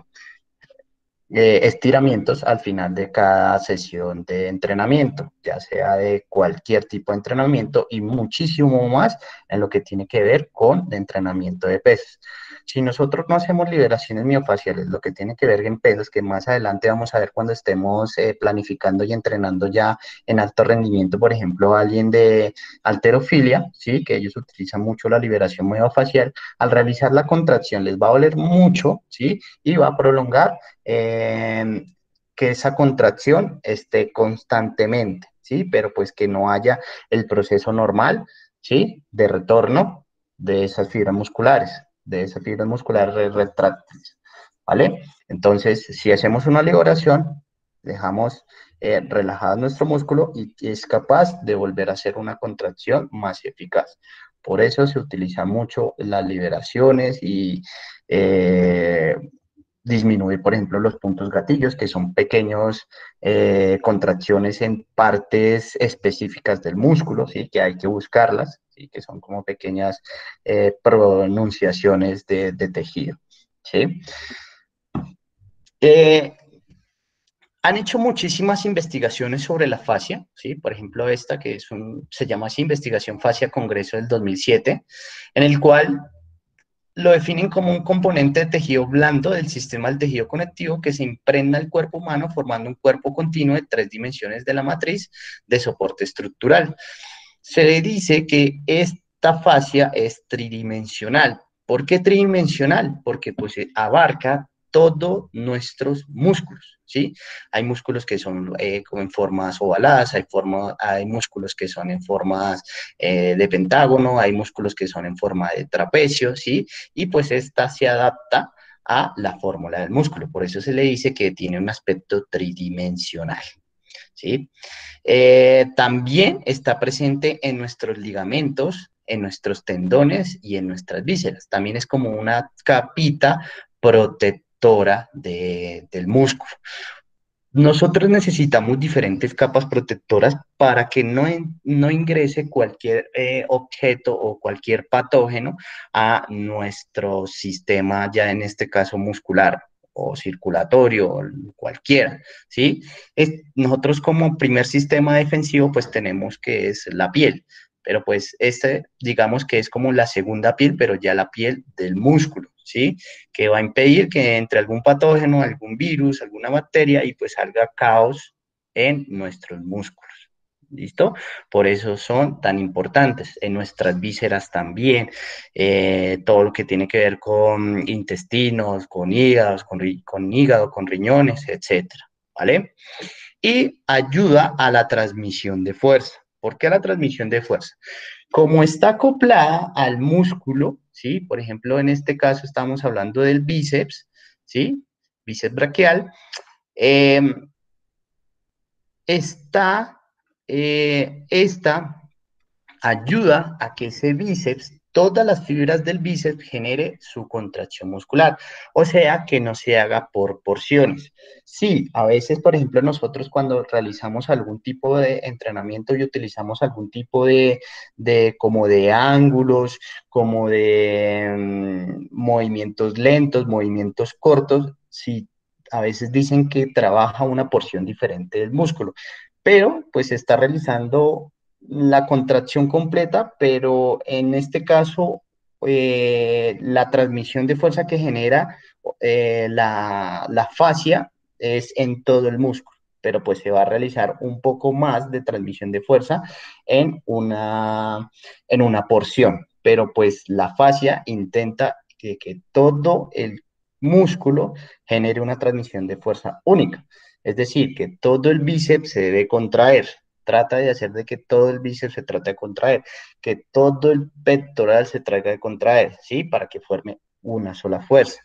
estiramientos al final de cada sesión de entrenamiento, ya sea de cualquier tipo de entrenamiento y muchísimo más en lo que tiene que ver con el entrenamiento de pesas. Si nosotros no hacemos liberaciones miofaciales, lo que tiene que ver en pesas, que más adelante vamos a ver cuando estemos planificando y entrenando ya en alto rendimiento, por ejemplo, alguien de halterofilia, ¿sí? Que ellos utilizan mucho la liberación miofacial, al realizar la contracción les va a doler mucho, ¿sí? Y va a prolongar que esa contracción esté constantemente, ¿sí? Pero pues que no haya el proceso normal, ¿sí? De retorno de esas fibras musculares retráctiles, ¿vale? Entonces, si hacemos una liberación, dejamos relajado nuestro músculo y es capaz de volver a hacer una contracción más eficaz. Por eso se utiliza mucho las liberaciones y disminuir, por ejemplo, los puntos gatillos, que son pequeños contracciones en partes específicas del músculo, ¿sí? Que hay que buscarlas, ¿sí? Que son como pequeñas pronunciaciones de tejido, ¿sí? Han hecho muchísimas investigaciones sobre la fascia, ¿sí? Por ejemplo, esta que se llama así, Investigación Fascia Congreso del 2007, en el cual lo definen como un componente de tejido blando del sistema del tejido conectivo que se impregna al cuerpo humano formando un cuerpo continuo de 3 dimensiones de la matriz de soporte estructural. Se le dice que esta fascia es tridimensional. ¿Por qué tridimensional? Porque pues abarca todos nuestros músculos, ¿sí? Hay músculos que son como en formas ovaladas, hay músculos que son en formas de pentágono, hay músculos que son en forma de trapecio, ¿sí? Y pues esta se adapta a la fórmula del músculo, por eso se le dice que tiene un aspecto tridimensional, ¿sí? También está presente en nuestros ligamentos, en nuestros tendones y en nuestras vísceras. También es como una capita protectora del músculo. Nosotros necesitamos diferentes capas protectoras para que no ingrese cualquier objeto o cualquier patógeno a nuestro sistema, ya en este caso muscular o circulatorio, o cualquiera, ¿sí? Nosotros como primer sistema defensivo pues tenemos que es la piel, pero pues digamos que es como la segunda piel, pero ya la piel del músculo, ¿sí? Que va a impedir que entre algún patógeno, algún virus, alguna bacteria y pues salga caos en nuestros músculos. ¿Listo? Por eso son tan importantes. En nuestras vísceras también, todo lo que tiene que ver con intestinos, con hígados, con hígado, con riñones, etcétera, ¿vale? Y ayuda a la transmisión de fuerza. ¿Por qué la transmisión de fuerza? Como está acoplada al músculo, ¿sí? Por ejemplo, en este caso estamos hablando del bíceps, ¿sí? Bíceps braquial. Eh, esta ayuda a que ese bíceps, todas las fibras del bíceps genere su contracción muscular, o sea, que no se haga por porciones. Sí, a veces, por ejemplo, nosotros cuando realizamos algún tipo de entrenamiento y utilizamos algún tipo como de ángulos, como de movimientos lentos, movimientos cortos, sí, a veces dicen que trabaja una porción diferente del músculo, pero pues se está realizando la contracción completa, pero en este caso la transmisión de fuerza que genera la fascia es en todo el músculo, pero pues se va a realizar un poco más de transmisión de fuerza en una porción, pero pues la fascia intenta que todo músculo genere una transmisión de fuerza única. Es decir, que todo el bíceps se debe contraer. Trata de hacer de que todo el bíceps se trate de contraer, que todo el pectoral se trate de contraer, ¿sí? Para que forme una sola fuerza.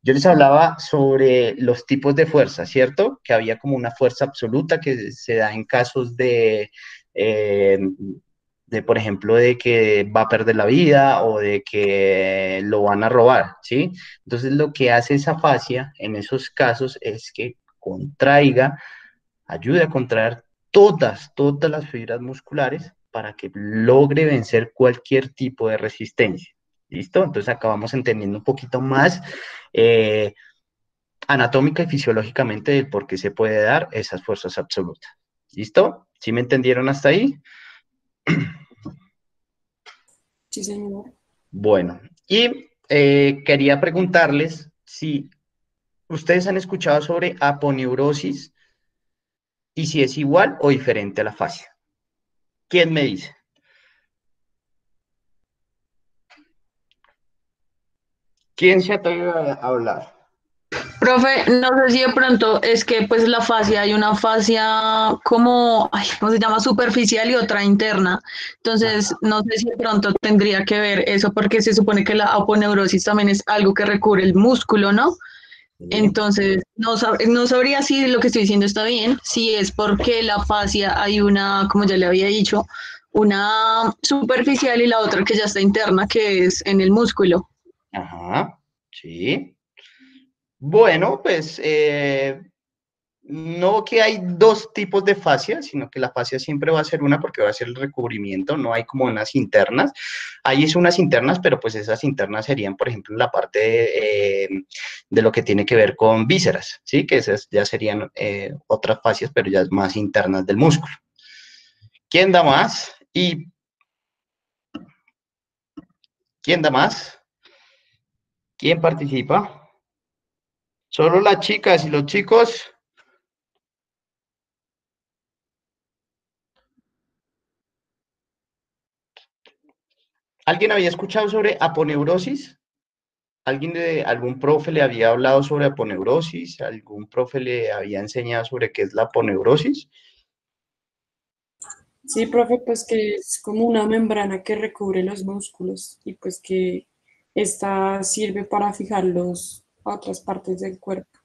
Yo les hablaba sobre los tipos de fuerza, ¿cierto? Que había como una fuerza absoluta que se da en casos por ejemplo, de que va a perder la vida o de que lo van a robar, ¿sí? Entonces, lo que hace esa fascia en esos casos es que contraiga, ayude a contraer todas las fibras musculares para que logre vencer cualquier tipo de resistencia. ¿Listo? Entonces acá vamos entendiendo un poquito más eh, anatómica y fisiológicamente del por qué se puede dar esas fuerzas absolutas. ¿Listo? ¿Sí me entendieron hasta ahí? Sí, señor. Bueno, y quería preguntarles si ustedes han escuchado sobre aponeurosis y si es igual o diferente a la fascia. ¿Quién me dice? ¿Quién se atreve a hablar? Profe, no sé si de pronto es que pues la fascia, hay una fascia como, ay, ¿cómo se llama? Superficial y otra interna. Entonces, no sé si de pronto tendría que ver eso porque se supone que la aponeurosis también es algo que recubre el músculo, ¿no? Sí. Entonces, no sabría si lo que estoy diciendo está bien, si es porque la fascia hay una, como ya le había dicho, una superficial y la otra que ya está interna, que es en el músculo. Ajá, sí. Bueno, pues no que hay dos tipos de fascia, sino que la fascia siempre va a ser una porque va a ser el recubrimiento, no hay como unas internas. Hay es unas internas, pero pues esas internas serían, por ejemplo, en la parte de lo que tiene que ver con vísceras, ¿sí? Que esas ya serían otras fascias, pero ya más internas del músculo. ¿Quién da más? ¿Y quién da más? ¿Quién participa? Solo las chicas y los chicos. ¿Alguien había escuchado sobre aponeurosis? ¿Alguien de algún profe le había hablado sobre aponeurosis? ¿Algún profe le había enseñado sobre qué es la aponeurosis? Sí, profe, pues que es como una membrana que recubre los músculos y pues que esta sirve para fijarlos a otras partes del cuerpo.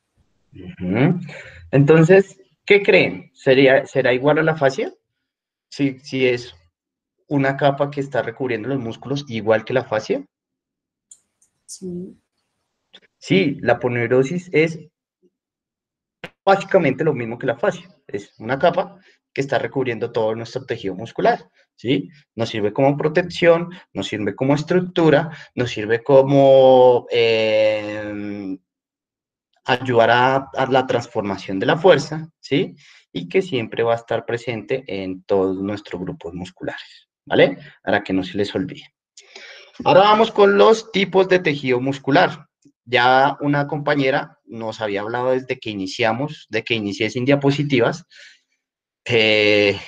Ujú. Entonces, ¿qué creen? ¿Será igual a la fascia? Si es una capa que está recubriendo los músculos igual que la fascia. Sí. Sí, la aponeurosis es básicamente lo mismo que la fascia. Es una capa que está recubriendo todo nuestro tejido muscular, ¿sí? Nos sirve como protección, nos sirve como estructura, nos sirve como ayudar a la transformación de la fuerza, ¿sí? Y que siempre va a estar presente en todos nuestros grupos musculares, ¿vale? Para que no se les olvide. Ahora vamos con los tipos de tejido muscular. Ya una compañera nos había hablado desde que iniciamos, de que inicié sin diapositivas, eh,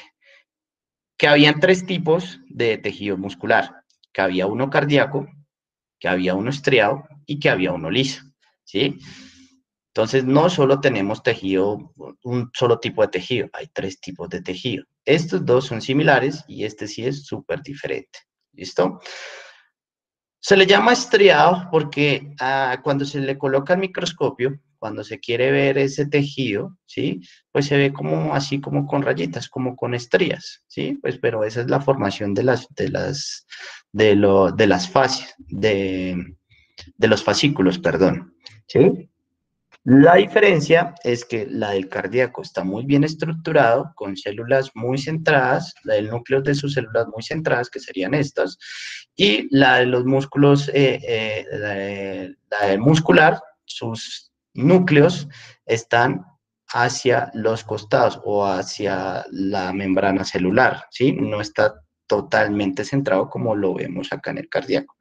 que habían tres tipos de tejido muscular, que había uno cardíaco, que había uno estriado y que había uno liso, ¿sí? Entonces, no solo tenemos tejido, un solo tipo de tejido, hay tres tipos de tejido. Estos dos son similares y este sí es súper diferente, ¿listo? Se le llama estriado porque cuando se le coloca el microscopio, cuando se quiere ver ese tejido, ¿sí? Pues se ve como así como con rayitas, como con estrías, ¿sí? Pues pero esa es la formación de las fascias, de los fascículos, perdón, ¿sí? La diferencia es que la del cardíaco está muy bien estructurado, con células muy centradas, la del núcleo de sus células muy centradas, que serían estas, y la de los músculos, la del muscular, sus núcleos están hacia los costados o hacia la membrana celular, ¿sí? No está totalmente centrado como lo vemos acá en el cardíaco.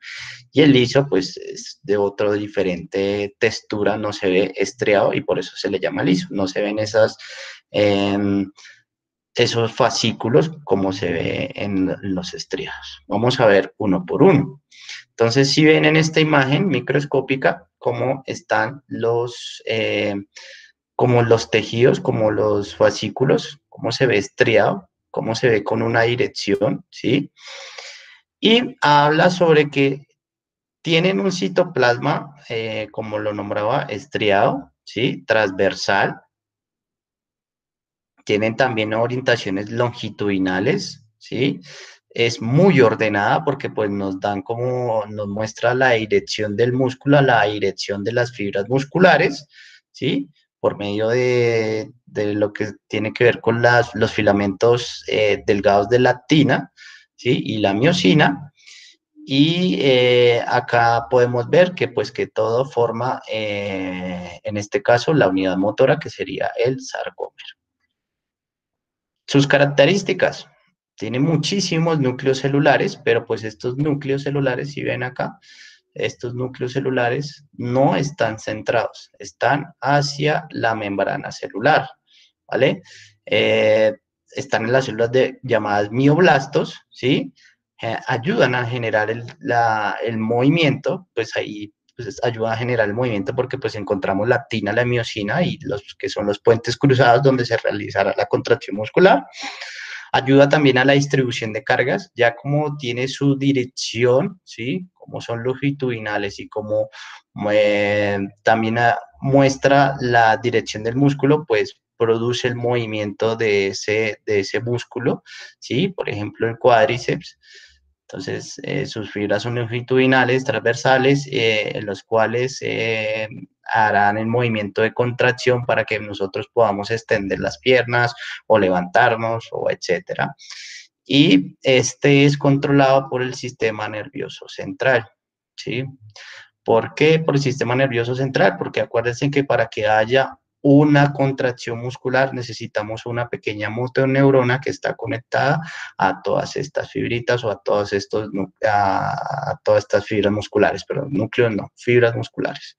Y el liso, pues, es de otra diferente textura, no se ve estriado y por eso se le llama liso. No se ven esos fascículos como se ve en los estriados. Vamos a ver uno por uno. Entonces, si ven en esta imagen microscópica, cómo están como los tejidos, como los fascículos, cómo se ve estriado, cómo se ve con una dirección, ¿sí? Y habla sobre que tienen un citoplasma, como lo nombraba, estriado, ¿sí? Transversal. Tienen también orientaciones longitudinales, ¿sí? Es muy ordenada porque pues nos muestra la dirección del músculo, la dirección de las fibras musculares, ¿sí? Por medio de lo que tiene que ver con los filamentos delgados de la actina, ¿sí? Y la miosina. Y acá podemos ver que pues que todo forma, en este caso, la unidad motora, que sería el sarcómero. Sus características: tiene muchísimos núcleos celulares, pero pues estos núcleos celulares, si ven acá, estos núcleos celulares no están centrados, están hacia la membrana celular, ¿vale? Están en las células llamadas mioblastos, ¿sí? Ayudan a generar el movimiento, pues ahí pues ayuda a generar el movimiento porque pues encontramos la actina, la miosina y los que son los puentes cruzados donde se realizará la contracción muscular. Ayuda también a la distribución de cargas, ya como tiene su dirección, ¿sí? Como son longitudinales y como también muestra la dirección del músculo, pues produce el movimiento de ese músculo, ¿sí? Por ejemplo, el cuádriceps. Entonces, sus fibras son longitudinales, transversales, en los cuales harán el movimiento de contracción para que nosotros podamos extender las piernas o levantarnos o etcétera. Y este es controlado por el sistema nervioso central, ¿sí? ¿Por qué por el sistema nervioso central? Porque acuérdense que para que haya una contracción muscular necesitamos una pequeña motoneurona que está conectada a todas estas fibritas o a todas estas fibras musculares, pero núcleos no, fibras musculares.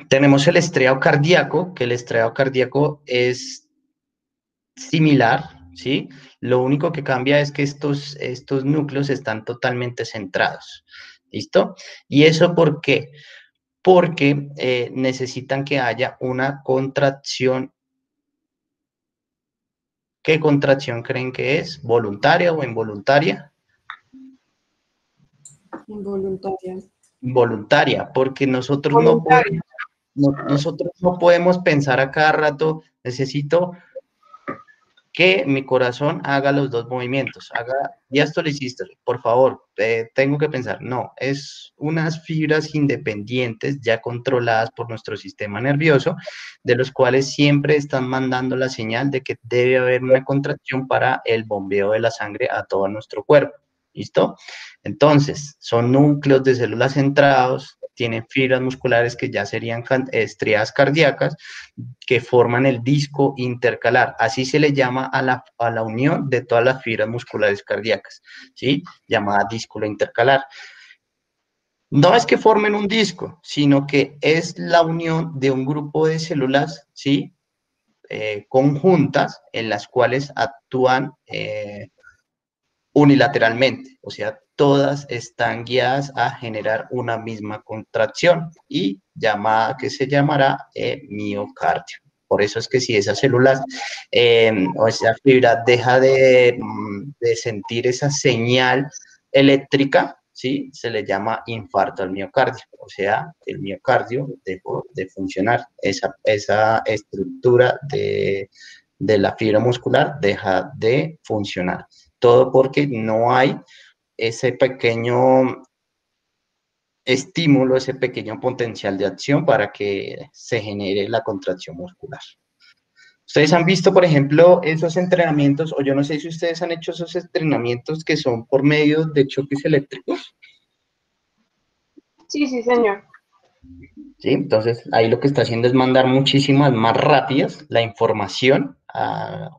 Tenemos el estriado cardíaco, que el estriado cardíaco es similar, ¿sí? Lo único que cambia es que estos núcleos están totalmente centrados, ¿listo? ¿Y eso por qué? Porque necesitan que haya una contracción. ¿Qué contracción creen que es? ¿Voluntaria o involuntaria? Involuntaria. Voluntaria, porque nosotros Voluntaria. nosotros no podemos pensar a cada rato, necesito que mi corazón haga los dos movimientos, ya esto lo hiciste, por favor, tengo que pensar. No, es unas fibras independientes ya controladas por nuestro sistema nervioso, de los cuales siempre están mandando la señal de que debe haber una contracción para el bombeo de la sangre a todo nuestro cuerpo. ¿Listo? Entonces, son núcleos de células centrados, tienen fibras musculares que ya serían estriadas cardíacas, que forman el disco intercalar. Así se le llama a la unión de todas las fibras musculares cardíacas, ¿sí? Llamada disco intercalar. No es que formen un disco, sino que es la unión de un grupo de células, ¿sí? Conjuntas, en las cuales actúan unilateralmente, o sea, todas están guiadas a generar una misma contracción y que se llamará miocardio. Por eso es que si esas células o esa fibra deja de sentir esa señal eléctrica, ¿sí? Se le llama infarto al miocardio, o sea, el miocardio dejó de funcionar, esa estructura de la fibra muscular deja de funcionar. Todo porque no hay ese pequeño estímulo, ese pequeño potencial de acción para que se genere la contracción muscular. Ustedes han visto, por ejemplo, esos entrenamientos, o yo no sé si ustedes han hecho esos entrenamientos que son por medio de choques eléctricos. Sí, sí, señor. ¿Sí? Entonces, ahí lo que está haciendo es mandar muchísimas más rápidas la información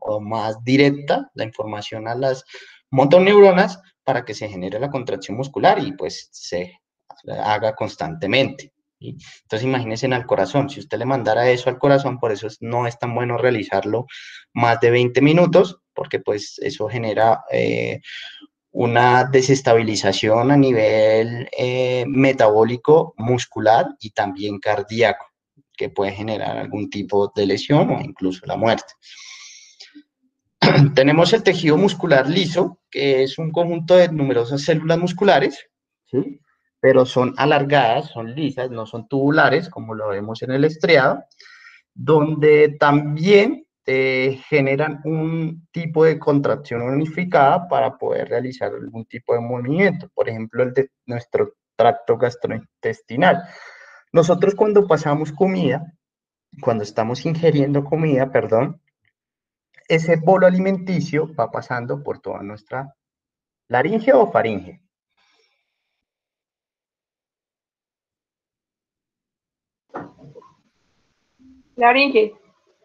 o más directa la información a las motoneuronas para que se genere la contracción muscular y pues se haga constantemente. ¿Sí? Entonces, imagínense al corazón, si usted le mandara eso al corazón, por eso no es tan bueno realizarlo más de 20 minutos, porque pues eso genera una desestabilización a nivel metabólico, muscular y también cardíaco, que puede generar algún tipo de lesión o incluso la muerte. Tenemos el tejido muscular liso, que es un conjunto de numerosas células musculares, ¿sí? Pero son alargadas, son lisas, no son tubulares, como lo vemos en el estriado, donde también generan un tipo de contracción unificada para poder realizar algún tipo de movimiento, por ejemplo, el de nuestro tracto gastrointestinal. Nosotros cuando pasamos comida, cuando estamos ingiriendo comida, perdón, ese bolo alimenticio va pasando por toda nuestra laringe o faringe. Laringe.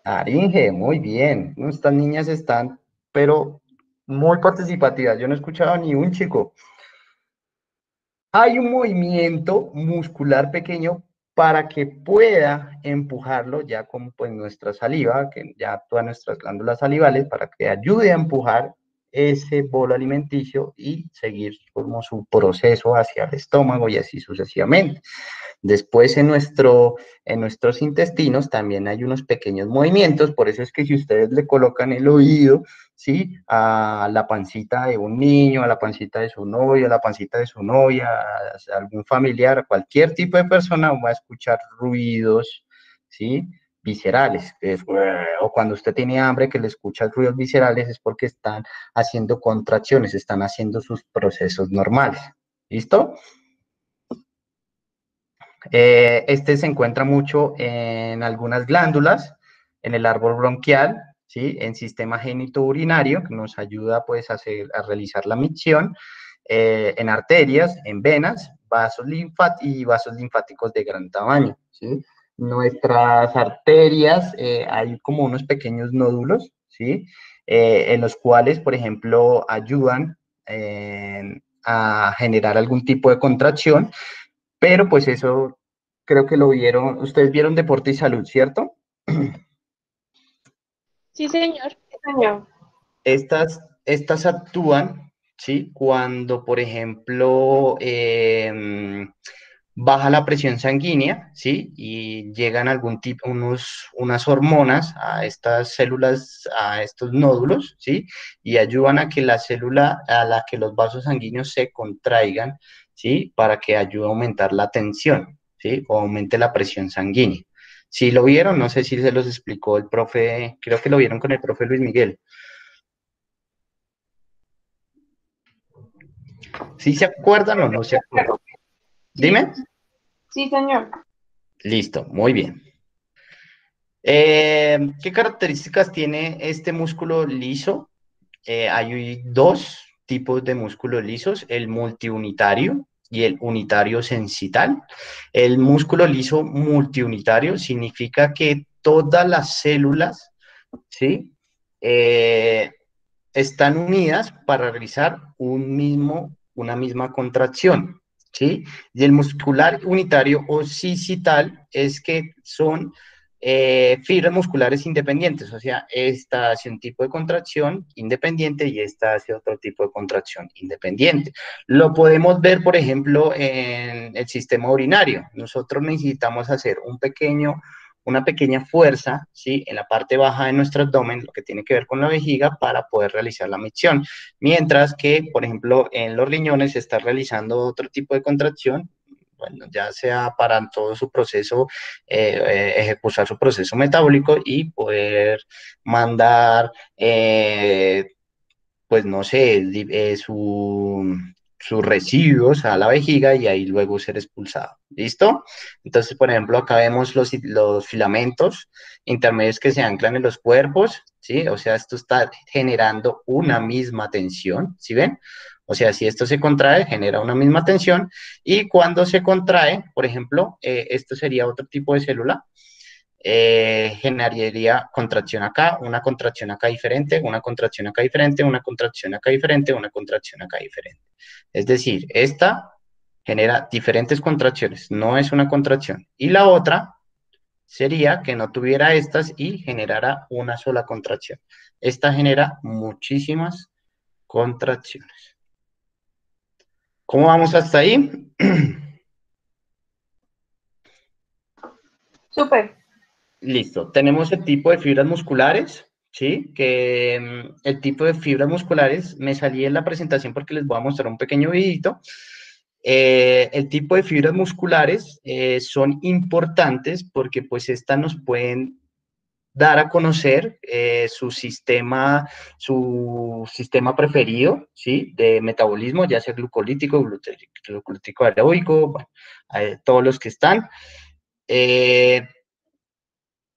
Laringe, muy bien. Estas niñas están, pero muy participativas. Yo no he escuchado ni un chico. Hay un movimiento muscular pequeño para que pueda empujarlo, ya como pues nuestra saliva, que ya actúan nuestras glándulas salivales, para que ayude a empujar ese bolo alimenticio y seguir como su proceso hacia el estómago y así sucesivamente. Después en nuestros intestinos también hay unos pequeños movimientos, por eso es que si ustedes le colocan el oído, ¿sí? A la pancita de un niño, a la pancita de su novio, a la pancita de su novia, a algún familiar, a cualquier tipo de persona, va a escuchar ruidos, ¿sí? Viscerales, o cuando usted tiene hambre que le escucha ruidos viscerales es porque están haciendo contracciones, están haciendo sus procesos normales. ¿Listo? Este se encuentra mucho en algunas glándulas, en el árbol bronquial, ¿sí? En sistema genitourinario, que nos ayuda pues a realizar la micción, en arterias, en venas, y vasos linfáticos de gran tamaño, ¿sí? Nuestras arterias, hay como unos pequeños nódulos, ¿sí? En los cuales, por ejemplo, ayudan a generar algún tipo de contracción, pero pues eso creo que lo vieron, ustedes vieron Deporte y Salud, ¿cierto? Sí, señor. Señor. Estas actúan, ¿sí? Cuando, por ejemplo, baja la presión sanguínea, ¿sí? Y llegan algún tipo, unas hormonas a estas células, a estos nódulos, ¿sí? Y ayudan a que la célula, a la que los vasos sanguíneos se contraigan, ¿sí? Para que ayude a aumentar la tensión, ¿sí? O aumente la presión sanguínea. Si lo vieron, no sé si se los explicó el profe, creo que lo vieron con el profe Luis Miguel. ¿Sí se acuerdan o no se acuerdan? Dime. Sí, señor. Listo, muy bien. ¿Qué características tiene este músculo liso? Hay dos tipos de músculos lisos, el multiunitario y el unitario sensital. El músculo liso multiunitario significa que todas las células, ¿sí? Están unidas para realizar una misma contracción, ¿sí? Y el muscular unitario o sisital es que son fibras musculares independientes, o sea, esta hace un tipo de contracción independiente y esta hace otro tipo de contracción independiente. Lo podemos ver, por ejemplo, en el sistema urinario. Nosotros necesitamos hacer una pequeña fuerza, ¿sí? En la parte baja de nuestro abdomen, lo que tiene que ver con la vejiga, para poder realizar la micción. Mientras que, por ejemplo, en los riñones se está realizando otro tipo de contracción, bueno, ya sea para todo su proceso, ejecutar su proceso metabólico y poder mandar, pues no sé, sus residuos a la vejiga y ahí luego ser expulsado. ¿Listo? Entonces, por ejemplo, acá vemos los filamentos intermedios que se anclan en los cuerpos, ¿sí? O sea, esto está generando una misma tensión, ¿sí ven? O sea, si esto se contrae, genera una misma tensión, y cuando se contrae, por ejemplo, esto sería otro tipo de célula, generaría contracción acá, una contracción acá diferente, una contracción acá diferente, una contracción acá diferente, una contracción acá diferente. Es decir, esta genera diferentes contracciones, no es una contracción. Y la otra sería que no tuviera estas y generara una sola contracción. Esta genera muchísimas contracciones. ¿Cómo vamos hasta ahí? Súper. Listo. Tenemos el tipo de fibras musculares, ¿sí? Que el tipo de fibras musculares, me salí en la presentación porque les voy a mostrar un pequeño videito. El tipo de fibras musculares son importantes porque pues estas nos pueden dar a conocer su sistema preferido, ¿sí? De metabolismo, ya sea glucolítico, glucolítico aeróbico, bueno, todos los que están.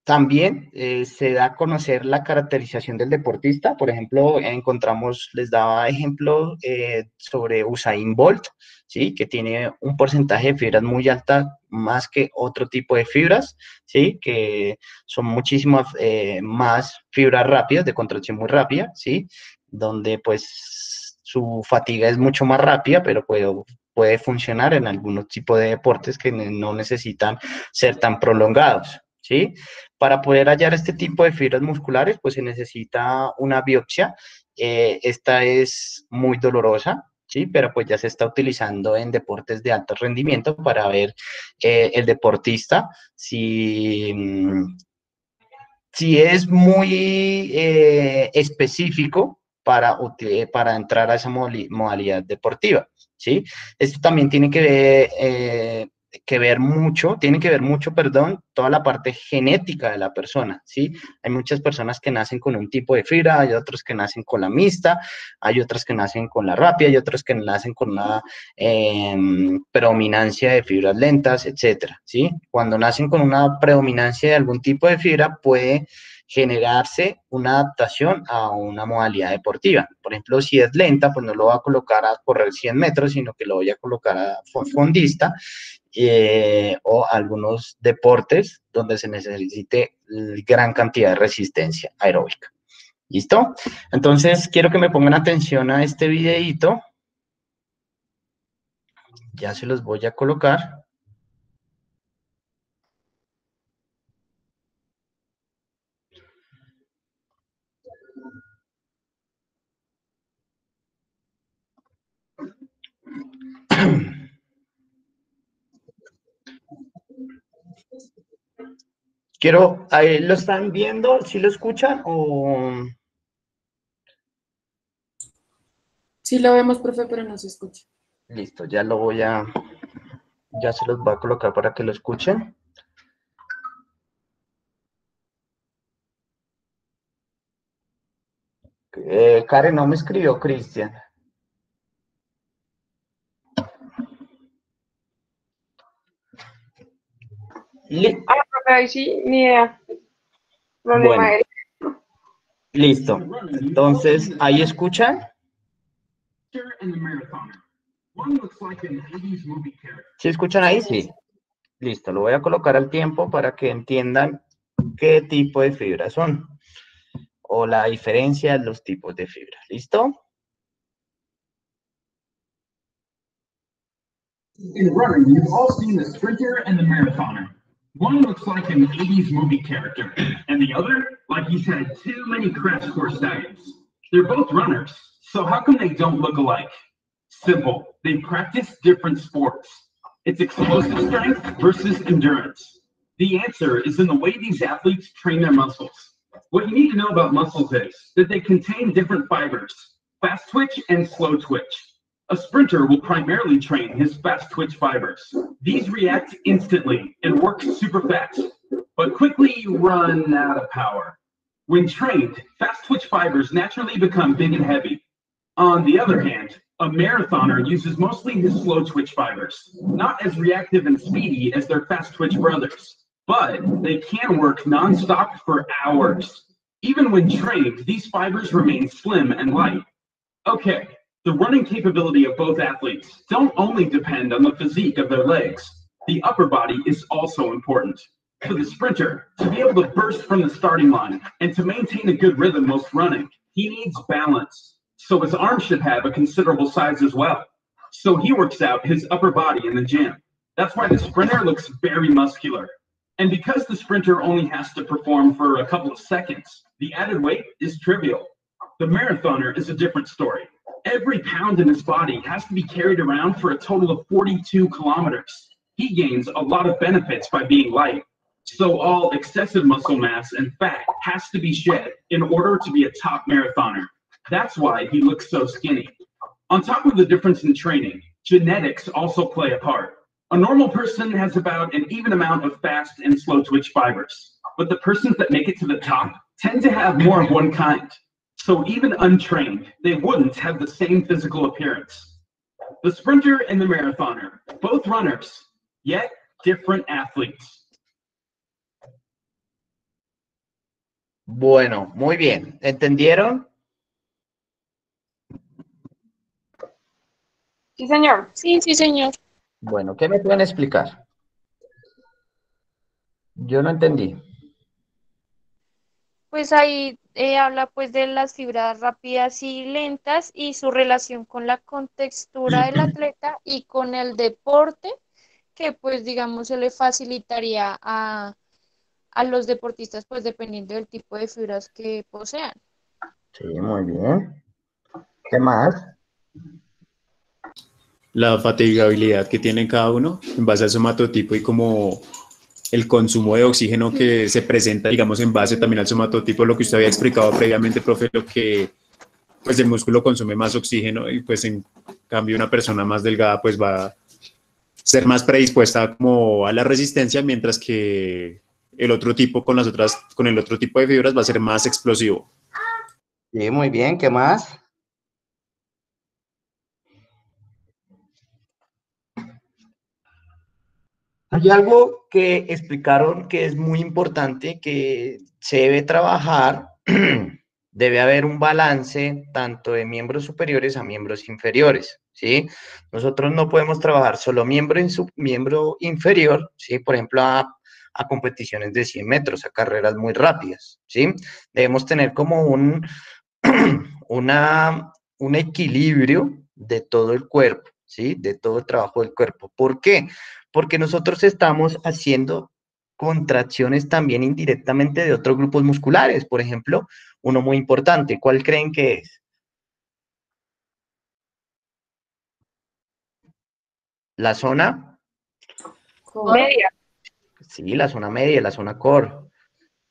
También se da a conocer la caracterización del deportista. Por ejemplo, les daba ejemplo sobre Usain Bolt, ¿sí? Que tiene un porcentaje de fibras muy alta, más que otro tipo de fibras, ¿sí? Que son muchísimas más fibras rápidas, de contracción muy rápida, ¿sí? Donde pues su fatiga es mucho más rápida, pero puede funcionar en algunos tipos de deportes que no necesitan ser tan prolongados, ¿sí? Para poder hallar este tipo de fibras musculares, pues se necesita una biopsia. Esta es muy dolorosa, ¿sí? Pero pues ya se está utilizando en deportes de alto rendimiento para ver el deportista si es muy específico para entrar a esa modalidad deportiva, ¿sí? Esto también tiene que ver mucho, perdón, toda la parte genética de la persona, ¿sí? Hay muchas personas que nacen con un tipo de fibra, hay otros que nacen con la mixta, hay otras que nacen con la rápida, hay otros que nacen con una predominancia de fibras lentas, etcétera, ¿sí? Cuando nacen con una predominancia de algún tipo de fibra, puede generarse una adaptación a una modalidad deportiva. Por ejemplo, si es lenta, pues no lo va a colocar a correr 100 metros, sino que lo voy a colocar a fondista o algunos deportes donde se necesite gran cantidad de resistencia aeróbica. ¿Listo? Entonces, quiero que me pongan atención a este videíto. Ya se los voy a colocar. ¿Lo están viendo? ¿Sí lo escuchan? Sí lo vemos, profe, pero no se escucha. Listo, ya se los voy a colocar para que lo escuchen. Karen, no me escribió Cristian. Profe, ahí sí, ni idea. Problema Bueno, él. listo. Entonces, ¿ahí escuchan? ¿Sí escuchan ahí? Sí. Listo, lo voy a colocar al tiempo para que entiendan qué tipo de fibras son o la diferencia de los tipos de fibras. ¿Listo? In running, you've all seen the sprinter and the marathoner. One looks like an 80s movie character, and the other, like he's had too many crash course diets. They're both runners, so how come they don't look alike? Simple, they practice different sports. It's explosive strength versus endurance. The answer is in the way these athletes train their muscles. What you need to know about muscles is that they contain different fibers, fast twitch and slow twitch. A sprinter will primarily train his fast twitch fibers. These react instantly and work super fast, but quickly run out of power. When trained, fast twitch fibers naturally become big and heavy. On the other hand, a marathoner uses mostly his slow twitch fibers, not as reactive and speedy as their fast twitch brothers, but they can work non-stop for hours. Even when trained, these fibers remain slim and light. Okay, the running capability of both athletes don't only depend on the physique of their legs. The upper body is also important. For the sprinter, to be able to burst from the starting line and to maintain a good rhythm whilst running, he needs balance. So his arms should have a considerable size as well. So he works out his upper body in the gym. That's why the sprinter looks very muscular. And because the sprinter only has to perform for a couple of seconds, the added weight is trivial. The marathoner is a different story. Every pound in his body has to be carried around for a total of 42 kilometers. He gains a lot of benefits by being light. So all excessive muscle mass and fat has to be shed in order to be a top marathoner. That's why he looks so skinny. On top of the difference in training, genetics also play a part. A normal person has about an even amount of fast and slow twitch fibers, but the persons that make it to the top tend to have more of one kind. So even untrained, they wouldn't have the same physical appearance. The sprinter and the marathoner, both runners, yet different athletes. Bueno, muy bien. ¿Entendieron? Sí, señor. Sí, sí, señor. Bueno, ¿qué me pueden explicar? Yo no entendí. Pues ahí habla pues de las fibras rápidas y lentas y su relación con la contextura del atleta y con el deporte que pues digamos se le facilitaría a los deportistas pues dependiendo del tipo de fibras que posean. Sí, muy bien. ¿Qué más? La fatigabilidad que tiene cada uno en base al somatotipo y como el consumo de oxígeno que se presenta, digamos, en base también al somatotipo, lo que usted había explicado previamente, profe, lo que pues el músculo consume más oxígeno y pues en cambio una persona más delgada pues va a ser más predispuesta como a la resistencia, mientras que el otro tipo con el otro tipo de fibras va a ser más explosivo. Sí, muy bien. ¿Qué más? Hay algo que explicaron que es muy importante, que se debe trabajar, debe haber un balance tanto de miembros superiores a miembros inferiores, ¿sí? Nosotros no podemos trabajar solo miembro inferior, ¿sí? Por ejemplo, a competiciones de 100 metros, a carreras muy rápidas, ¿sí? Debemos tener como un equilibrio de todo el cuerpo, ¿sí? De todo el trabajo del cuerpo. ¿Por qué? Porque nosotros estamos haciendo contracciones también indirectamente de otros grupos musculares. Por ejemplo, uno muy importante, ¿cuál creen que es? La zona, Media. sí, la zona media, la zona core,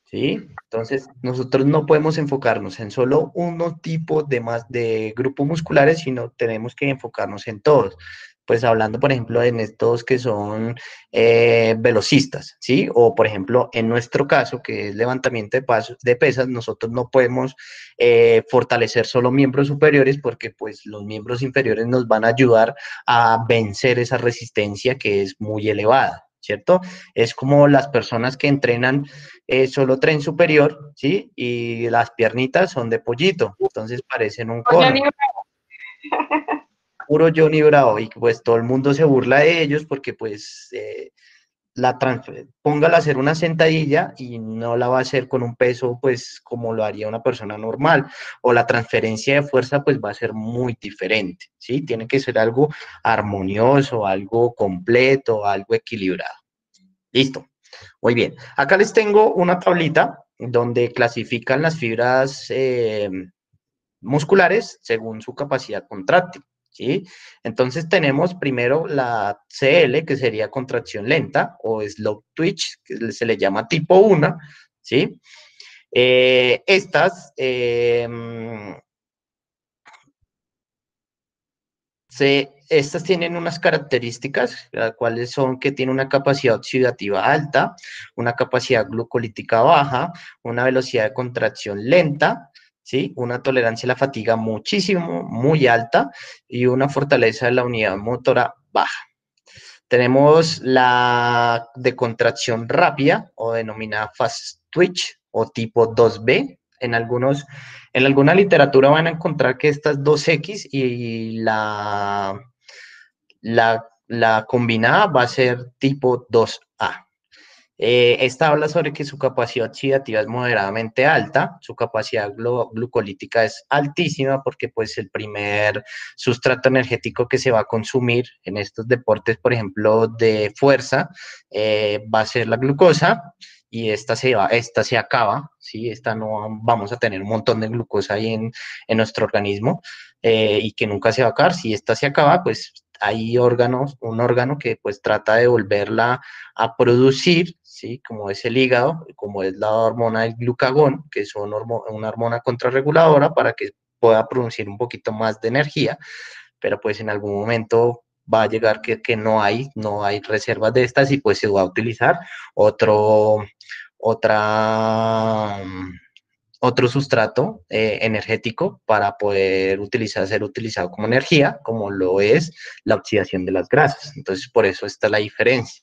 ¿sí? Entonces, nosotros no podemos enfocarnos en solo uno tipo de grupos musculares, sino tenemos que enfocarnos en todos. Pues hablando, por ejemplo, en estos que son velocistas, ¿sí? O, por ejemplo, en nuestro caso, que es levantamiento de pesas, nosotros no podemos fortalecer solo miembros superiores porque, pues, los miembros inferiores nos van a ayudar a vencer esa resistencia que es muy elevada, ¿cierto? Es como las personas que entrenan solo tren superior, ¿sí? Y las piernitas son de pollito, entonces parecen un cono. Puro Johnny Bravo, y pues todo el mundo se burla de ellos porque pues póngala a hacer una sentadilla y no la va a hacer con un peso pues como lo haría una persona normal, o la transferencia de fuerza pues va a ser muy diferente, ¿sí? Tiene que ser algo armonioso, algo completo, algo equilibrado. Listo. Muy bien. Acá les tengo una tablita donde clasifican las fibras musculares según su capacidad contráctil, ¿sí? Entonces tenemos primero la CL, que sería contracción lenta, o slow twitch, que se le llama tipo 1, ¿sí? Estas tienen unas características, las cuales son que tiene una capacidad oxidativa alta, una capacidad glucolítica baja, una velocidad de contracción lenta, ¿sí? Una tolerancia a la fatiga muchísimo, muy alta, y una fortaleza de la unidad motora baja. Tenemos la de contracción rápida, o denominada fast twitch, o tipo 2B. En alguna literatura van a encontrar que estas 2X y la combinada va a ser tipo 2A. Esta habla sobre que su capacidad oxidativa es moderadamente alta, su capacidad glucolítica es altísima porque pues el primer sustrato energético que se va a consumir en estos deportes, por ejemplo, de fuerza, va a ser la glucosa, y esta se acaba, ¿sí? Esta no vamos a tener un montón de glucosa ahí en nuestro organismo. y que nunca se va a acabar. Si esta se acaba, pues hay órganos, un órgano que pues trata de volverla a producir, ¿sí? Como es el hígado, como es la hormona del glucagón, que es una hormona contrarreguladora para que pueda producir un poquito más de energía, pero pues en algún momento va a llegar que no hay reservas de estas y pues se va a utilizar otra, otro sustrato energético para poder ser utilizado como energía, como lo es la oxidación de las grasas. Entonces, por eso está la diferencia.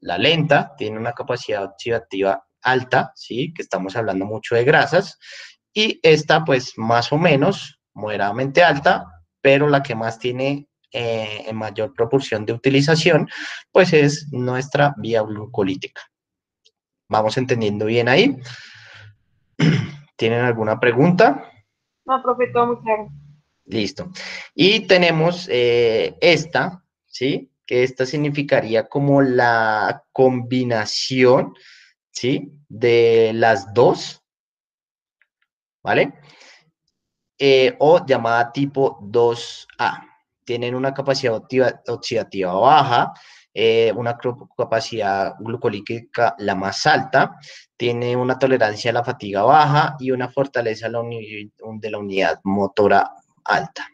La lenta tiene una capacidad oxidativa alta, ¿sí? Que estamos hablando mucho de grasas, y esta, pues, más o menos, moderadamente alta, pero la que más tiene en mayor proporción de utilización, pues es nuestra vía glucolítica. ¿Vamos entendiendo bien ahí? ¿Tienen alguna pregunta? No, profe, todo muy claro. Listo. Y tenemos esta, ¿sí? Que esta significaría como la combinación, ¿sí? De las dos, ¿vale? O llamada tipo 2A. Tienen una capacidad oxidativa baja, una capacidad glucolítica la más alta, tiene una tolerancia a la fatiga baja y una fortaleza de la unidad motora alta.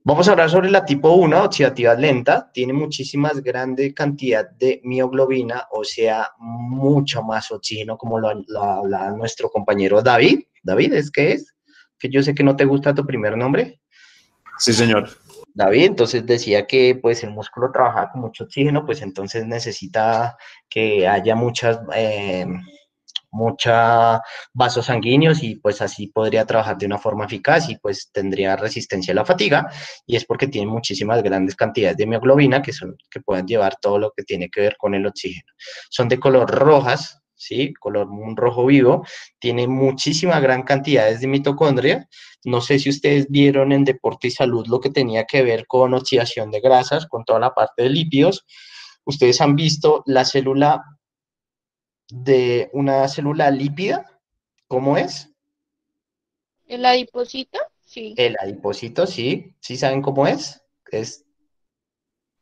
Vamos a hablar sobre la tipo 1, oxidativa lenta. Tiene muchísimas grande cantidad de mioglobina, o sea, mucho más oxígeno, como lo hablaba nuestro compañero David. David, ¿es qué es? Que yo sé que no te gusta tu primer nombre. Sí, señor. David, entonces decía que pues el músculo trabaja con mucho oxígeno, pues entonces necesita que haya muchos vasos sanguíneos y pues así podría trabajar de una forma eficaz y pues tendría resistencia a la fatiga, y es porque tiene muchísimas grandes cantidades de mioglobina que pueden llevar todo lo que tiene que ver con el oxígeno. Son de color rojas, ¿sí? Color un rojo vivo, tiene muchísimas gran cantidades de mitocondria. No sé si ustedes vieron en Deporte y Salud lo que tenía que ver con oxidación de grasas, con toda la parte de lípidos. Ustedes han visto la célula de una célula lípida, ¿cómo es? ¿El adipocito? Sí. El adipocito, sí. ¿Sí saben cómo es?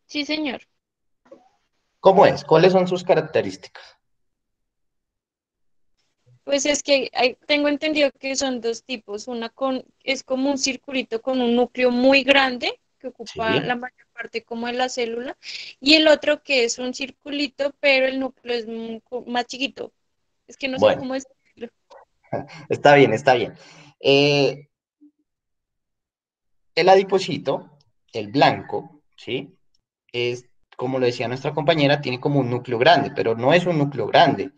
Sí, señor. ¿Cómo es? ¿Cuáles son sus características? Pues es que tengo entendido que son dos tipos. Es como un circulito con un núcleo muy grande que ocupa Sí. la mayor parte como de la célula, y el otro que es un circulito, pero el núcleo es más chiquito. Es que no sé Bueno, cómo decirlo. está bien, está bien. Eh, el adipocito, el blanco, ¿sí? Es, como lo decía nuestra compañera, tiene como un núcleo grande, pero no es un núcleo grande.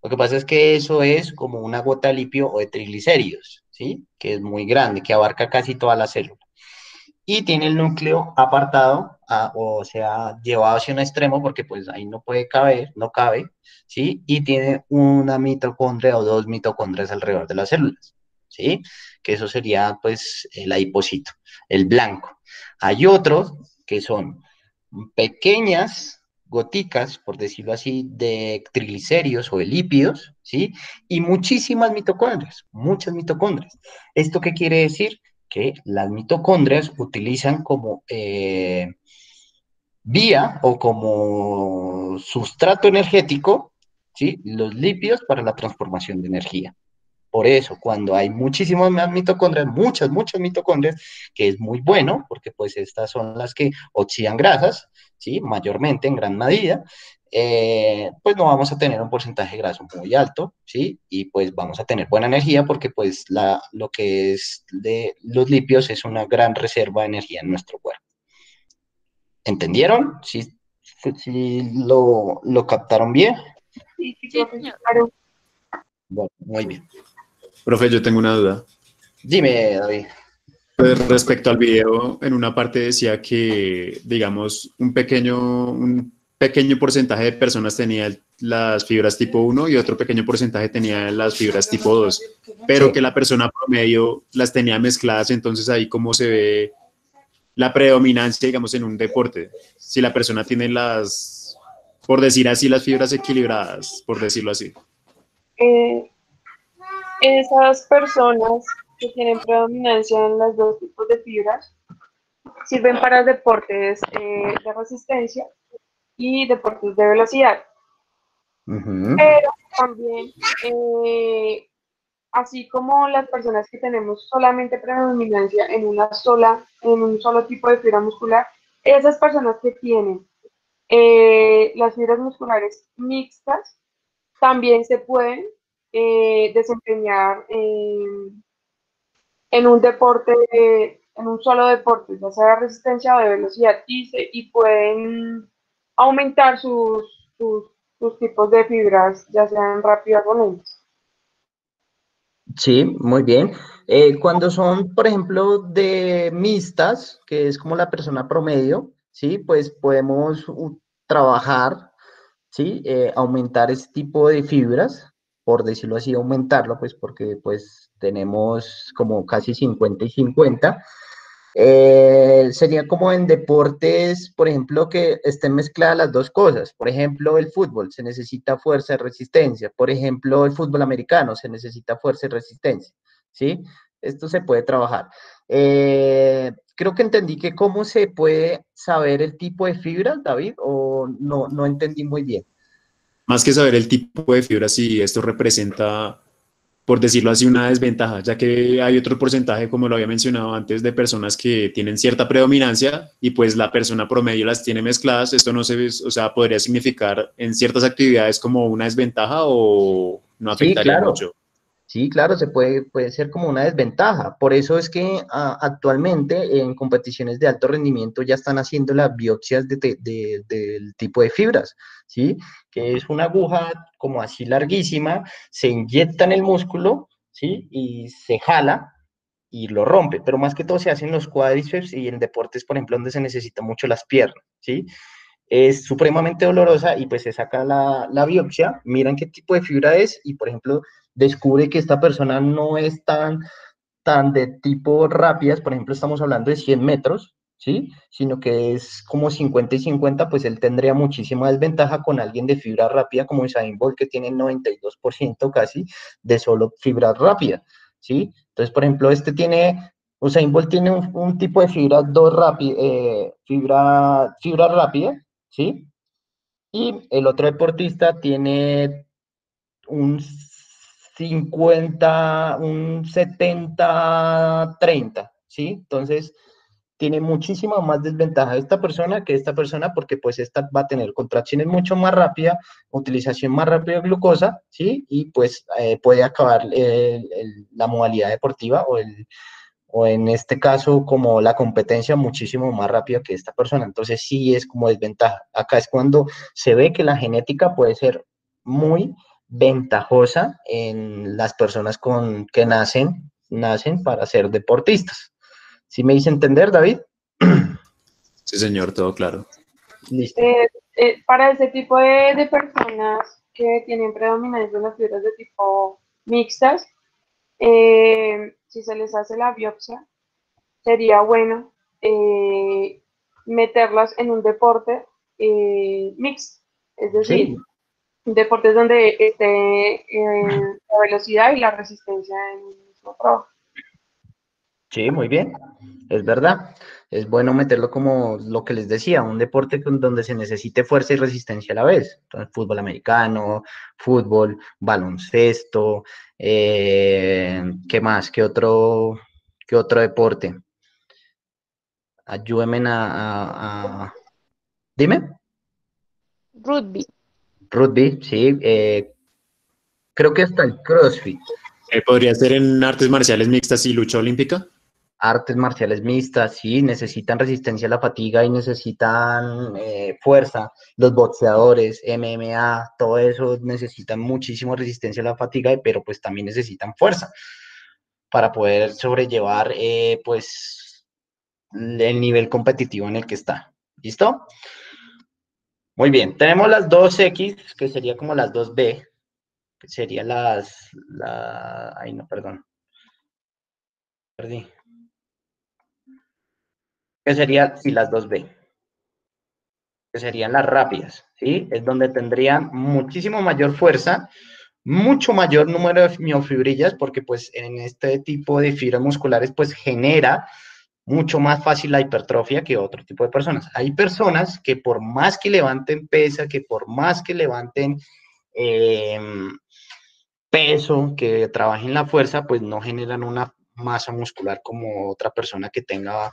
Lo que pasa es que eso es como una gota de lipio o de triglicéridos, ¿sí? Que es muy grande, que abarca casi toda la célula. Y tiene el núcleo apartado, o sea, llevado hacia un extremo, porque pues ahí no puede caber, no cabe, ¿sí? Y tiene una mitocondria o dos mitocondrias alrededor de las células, ¿sí? Que eso sería pues el adipocito, el blanco. Hay otros que son pequeñas goticas, por decirlo así, de triglicéridos o de lípidos, ¿sí? Y muchísimas mitocondrias, muchas mitocondrias. ¿Esto qué quiere decir? Que las mitocondrias utilizan como vía o como sustrato energético, ¿sí? Los lípidos para la transformación de energía. Por eso, cuando hay muchísimas más mitocondrias, muchas mitocondrias, que es muy bueno, porque pues estas son las que oxidan grasas, ¿sí? Mayormente, en gran medida, pues no vamos a tener un porcentaje de grasa muy alto, ¿sí? Y pues vamos a tener buena energía porque pues lo que es de los lípidos es una gran reserva de energía en nuestro cuerpo. ¿Entendieron? ¿Sí lo captaron bien? Sí, sí, Sí, profe, sí, señor. claro. Bueno, muy bien. Profe, yo tengo una duda. Dime, David. Pues respecto al video, en una parte decía que, digamos, un pequeño porcentaje de personas tenía las fibras tipo 1 y otro pequeño porcentaje tenía las fibras tipo 2, pero Sí. que la persona promedio las tenía mezcladas. Entonces ahí cómo se ve la predominancia, digamos, en un deporte. Si la persona tiene por decir así, las fibras equilibradas, por decirlo así. Esas personas que tienen predominancia en los dos tipos de fibras sirven para deportes de resistencia y deportes de velocidad. Ujú. Pero también, así como las personas que tenemos solamente predominancia en un solo tipo de fibra muscular, esas personas que tienen las fibras musculares mixtas también se pueden desempeñar en un deporte, en un solo deporte, ya sea de resistencia o de velocidad, y pueden aumentar sus tipos de fibras, ya sean rápidas o lentas. Sí, muy bien. Cuando son, por ejemplo, de mixtas, que es como la persona promedio, ¿sí? Pues podemos trabajar, ¿sí? Aumentar ese tipo de fibras, por decirlo así, aumentarlo, pues porque pues tenemos como casi 50 y 50. Sería como en deportes, por ejemplo, que estén mezcladas las dos cosas. Por ejemplo, el fútbol se necesita fuerza y resistencia. Por ejemplo, el fútbol americano se necesita fuerza y resistencia. ¿Sí? Esto se puede trabajar. Creo que entendí que cómo se puede saber el tipo de fibras, David, o no entendí muy bien. Más que saber el tipo de fibra, si esto representa, por decirlo así, una desventaja, ya que hay otro porcentaje, como lo había mencionado antes, de personas que tienen cierta predominancia y pues la persona promedio las tiene mezcladas. Esto no se ve, o sea, podría significar en ciertas actividades como una desventaja o no Sí, afectaría claro. mucho. Sí, claro, puede ser como una desventaja. Por eso es que actualmente en competiciones de alto rendimiento ya están haciendo las biopsias del tipo de fibras, ¿sí? Que es una aguja como así larguísima, se inyecta en el músculo, ¿sí? Y se jala y lo rompe, pero más que todo se hace en los cuádriceps y en deportes, por ejemplo, donde se necesita mucho las piernas, ¿sí? Es supremamente dolorosa y pues se saca la biopsia, miran qué tipo de fibra es y, por ejemplo, descubre que esta persona no es tan de tipo rápidas, por ejemplo, estamos hablando de 100 metros, ¿sí? Sino que es como 50 y 50, pues él tendría muchísima desventaja con alguien de fibra rápida como Usain Bolt, que tiene el 92% casi de solo fibra rápida, ¿sí? Entonces, por ejemplo, Usain Bolt tiene un tipo de fibra, fibra rápida, ¿sí? Y el otro deportista tiene un 50, un 70-30, ¿sí? Entonces, tiene muchísima más desventaja esta persona que esta persona porque pues esta va a tener contracciones mucho más rápida, utilización más rápida de glucosa, ¿sí? Y pues puede acabar la modalidad deportiva o en este caso como la competencia muchísimo más rápida que esta persona. Entonces sí es como desventaja. Acá es cuando se ve que la genética puede ser muy ventajosa en las personas que nacen para ser deportistas. ¿Sí me hice entender, David? Sí, señor, todo claro. Listo. Para ese tipo de personas que tienen predominancia en las fibras de tipo mixtas, si se les hace la biopsia, sería bueno meterlas en un deporte mixto, es decir, Sí, deportes donde esté la velocidad y la resistencia en el mismo trabajo. sí, muy bien. Es verdad. Es bueno meterlo como lo que les decía, un deporte donde se necesite fuerza y resistencia a la vez. Entonces, fútbol americano, fútbol, baloncesto, ¿qué más? ¿Qué otro deporte? Ayúdenme Dime. Rugby. Rugby, sí. Creo que hasta el CrossFit. ¿Podría ser en artes marciales mixtas y lucha olímpica? Artes marciales mixtas, sí, necesitan resistencia a la fatiga y necesitan fuerza. Los boxeadores, MMA, todo eso necesitan muchísimo resistencia a la fatiga, pero pues también necesitan fuerza para poder sobrellevar pues el nivel competitivo en el que está. ¿Listo? Muy bien, tenemos las 2X, que sería como las 2B, que serían ay no, perdón, perdí, que serían, sí, las 2B. Que serían las rápidas, ¿sí? Es donde tendrían muchísimo mayor fuerza, mucho mayor número de miofibrillas, porque pues en este tipo de fibras musculares pues genera mucho más fácil la hipertrofia que otro tipo de personas. Hay personas que por más que levanten pesa, que por más que levanten eh, peso, que trabajen la fuerza, pues no generan una masa muscular como otra persona que tenga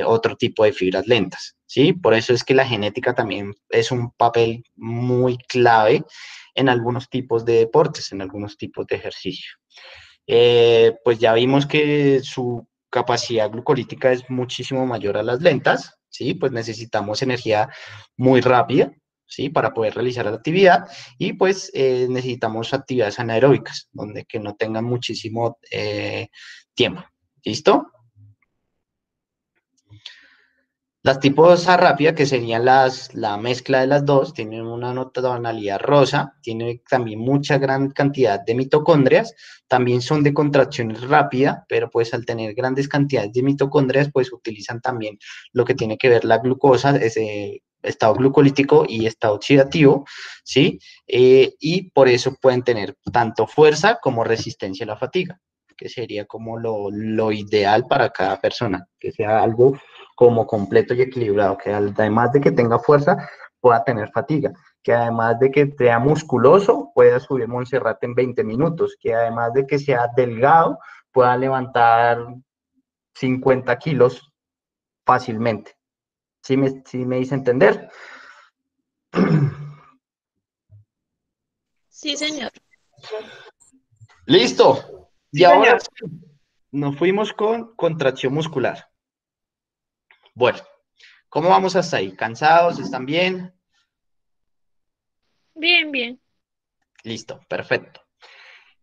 otro tipo de fibras lentas, ¿sí? Por eso es que la genética también es un papel muy clave en algunos tipos de deportes, en algunos tipos de ejercicio. Pues ya vimos que su capacidad glucolítica es muchísimo mayor a las lentas, ¿sí? Pues necesitamos energía muy rápida, ¿sí? Para poder realizar la actividad y pues necesitamos actividades anaeróbicas, donde que no tengan muchísimo tiempo, ¿listo? Las tipos A rápida, que serían la mezcla de las dos, tienen una tonalidad rosa, tienen también mucha gran cantidad de mitocondrias, también son de contracciones rápida, pero pues al tener grandes cantidades de mitocondrias, pues utilizan también lo que tiene que ver la glucosa, ese estado glucolítico y estado oxidativo, ¿sí? Y por eso pueden tener tanto fuerza como resistencia a la fatiga, que sería como lo ideal para cada persona, que sea algo como completo y equilibrado, que además de que tenga fuerza, pueda tener fatiga, que además de que sea musculoso, pueda subir Monserrate en 20 minutos, que además de que sea delgado, pueda levantar 50 kilos fácilmente. ¿Sí me hice entender? Sí, señor. Listo. Y Sí, ahora señor. nos fuimos con contracción muscular. Bueno, ¿cómo vamos hasta ahí? ¿Cansados? ¿Están bien? Bien, bien. Listo, perfecto.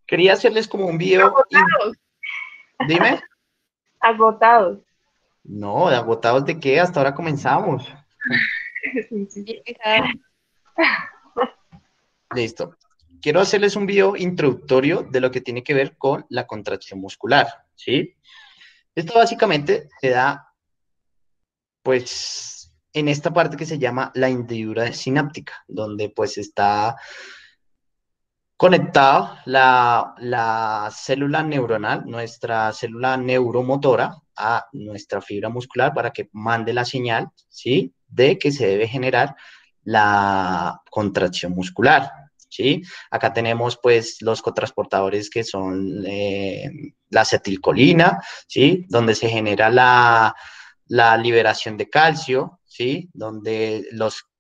Quería hacerles como un video. Agotados. Dime. Agotados. No, ¿de agotados de qué? Hasta ahora comenzamos. Sí, sí. Vieja. Listo. Quiero hacerles un video introductorio de lo que tiene que ver con la contracción muscular, ¿sí? Esto básicamente se da, pues, en esta parte que se llama la hendidura sináptica, donde pues está conectada la célula neuronal, nuestra célula neuromotora, a nuestra fibra muscular para que mande la señal, ¿sí? De que se debe generar la contracción muscular, ¿sí? Acá tenemos, pues, los cotransportadores que son la acetilcolina, ¿sí? Donde se genera la liberación de calcio, ¿sí? Donde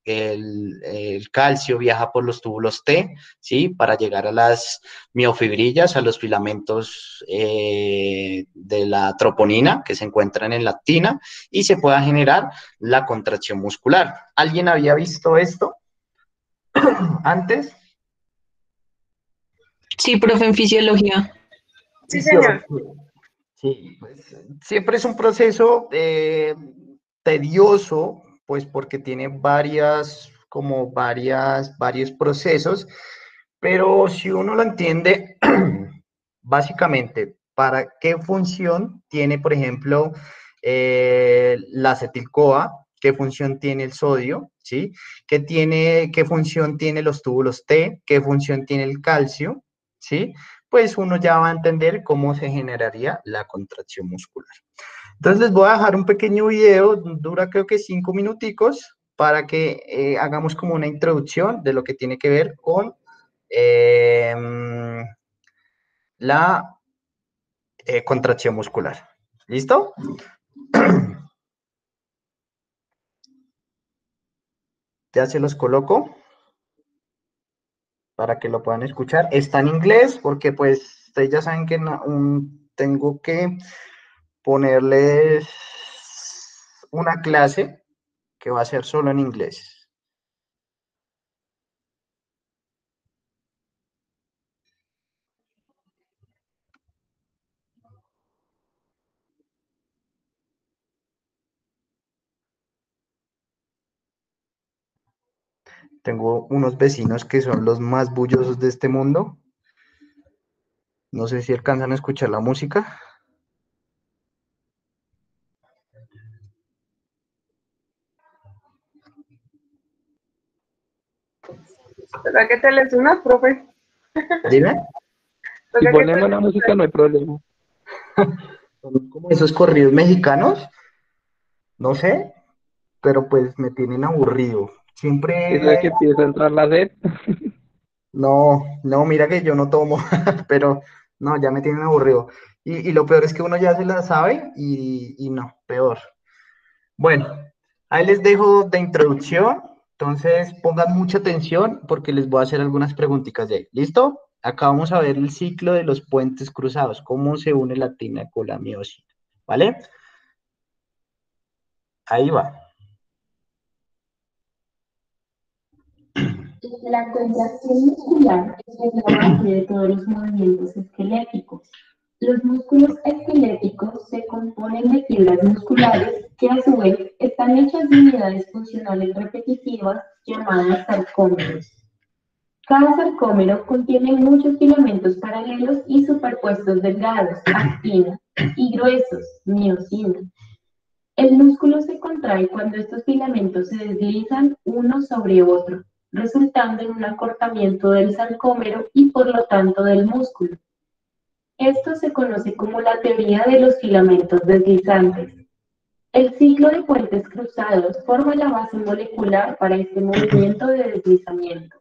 el calcio viaja por los túbulos T, ¿sí? Para llegar a las miofibrillas, a los filamentos de la troponina que se encuentran en la actina y se pueda generar la contracción muscular. ¿Alguien había visto esto antes? Sí, profe, en fisiología. Sí, señor. Sí, pues siempre es un proceso tedioso, pues porque tiene varios procesos, pero si uno lo entiende, básicamente, ¿para qué función tiene, por ejemplo, la acetil-CoA? ¿Qué función tiene el sodio? ¿Sí? ¿Qué función tiene los túbulos T? ¿Qué función tiene el calcio? ¿Sí? Pues uno ya va a entender cómo se generaría la contracción muscular. Entonces les voy a dejar un pequeño video, dura creo que 5 minuticos, para que hagamos como una introducción de lo que tiene que ver con eh, la contracción muscular. ¿Listo? Ya se los coloco para que lo puedan escuchar. Está en inglés porque pues ustedes ya saben que tengo que ponerles una clase que va a ser solo en inglés. Tengo unos vecinos que son los más bullosos de este mundo. No sé si alcanzan a escuchar la música. ¿Verdad que te lees una, profe? Dime. Toca Si que ponemos la música no hay problema. Son como esos corridos mexicanos, no sé, pero pues me tienen aburrido. Eso es Siempre, que empieza a entrar la sed. no, no, mira que yo no tomo, pero no, ya me tienen aburrido. Y lo peor es que uno ya se la sabe y no, peor. Bueno, ahí les dejo de introducción, entonces pongan mucha atención porque les voy a hacer algunas preguntitas de ahí. ¿Listo? Acá vamos a ver el ciclo de los puentes cruzados, cómo se une la actina con la miosina, ¿vale? Ahí va. La contracción muscular es la base de todos los movimientos esqueléticos. Los músculos esqueléticos se componen de fibras musculares que a su vez están hechas de unidades funcionales repetitivas llamadas sarcómeros. Cada sarcómero contiene muchos filamentos paralelos y superpuestos delgados, actina, y gruesos, miosina. El músculo se contrae cuando estos filamentos se deslizan uno sobre otro, resultando en un acortamiento del sarcómero y por lo tanto del músculo. Esto se conoce como la teoría de los filamentos deslizantes. El ciclo de puentes cruzados forma la base molecular para este movimiento de deslizamiento.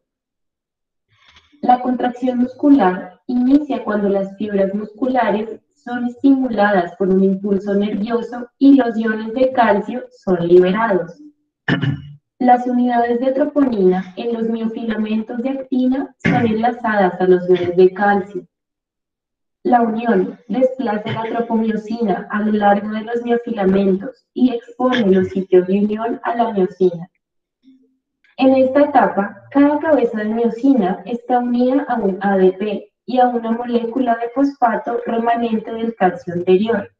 La contracción muscular inicia cuando las fibras musculares son estimuladas por un impulso nervioso y los iones de calcio son liberados. Las unidades de troponina en los miofilamentos de actina son enlazadas a los iones de calcio. La unión desplaza la tropomiosina a lo largo de los miofilamentos y expone los sitios de unión a la miosina. En esta etapa, cada cabeza de miosina está unida a un ADP y a una molécula de fosfato remanente del calcio anterior.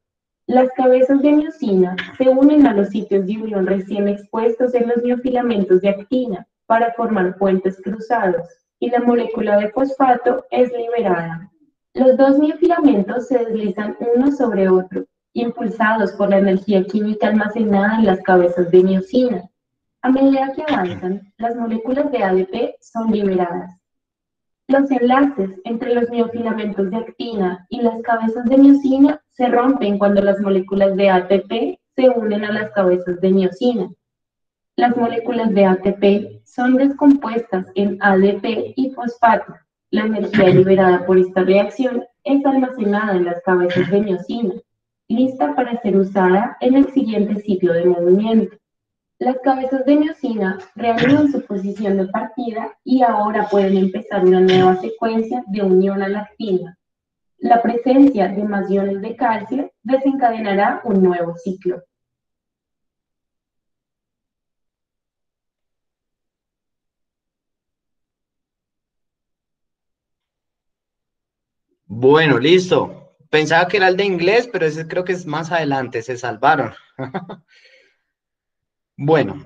Las cabezas de miosina se unen a los sitios de unión recién expuestos en los miofilamentos de actina para formar puentes cruzados y la molécula de fosfato es liberada. Los dos miofilamentos se deslizan uno sobre otro, impulsados por la energía química almacenada en las cabezas de miosina. A medida que avanzan, las moléculas de ADP son liberadas. Los enlaces entre los miofilamentos de actina y las cabezas de miosina se rompen cuando las moléculas de ATP se unen a las cabezas de miosina. Las moléculas de ATP son descompuestas en ADP y fosfato. La energía liberada por esta reacción es almacenada en las cabezas de miosina, lista para ser usada en el siguiente ciclo de movimiento. Las cabezas de miosina reanudan su posición de partida y ahora pueden empezar una nueva secuencia de unión a la actina. La presencia de más iones de calcio desencadenará un nuevo ciclo. Bueno, listo. Pensaba que era el de inglés, pero ese creo que es más adelante, se salvaron. Bueno,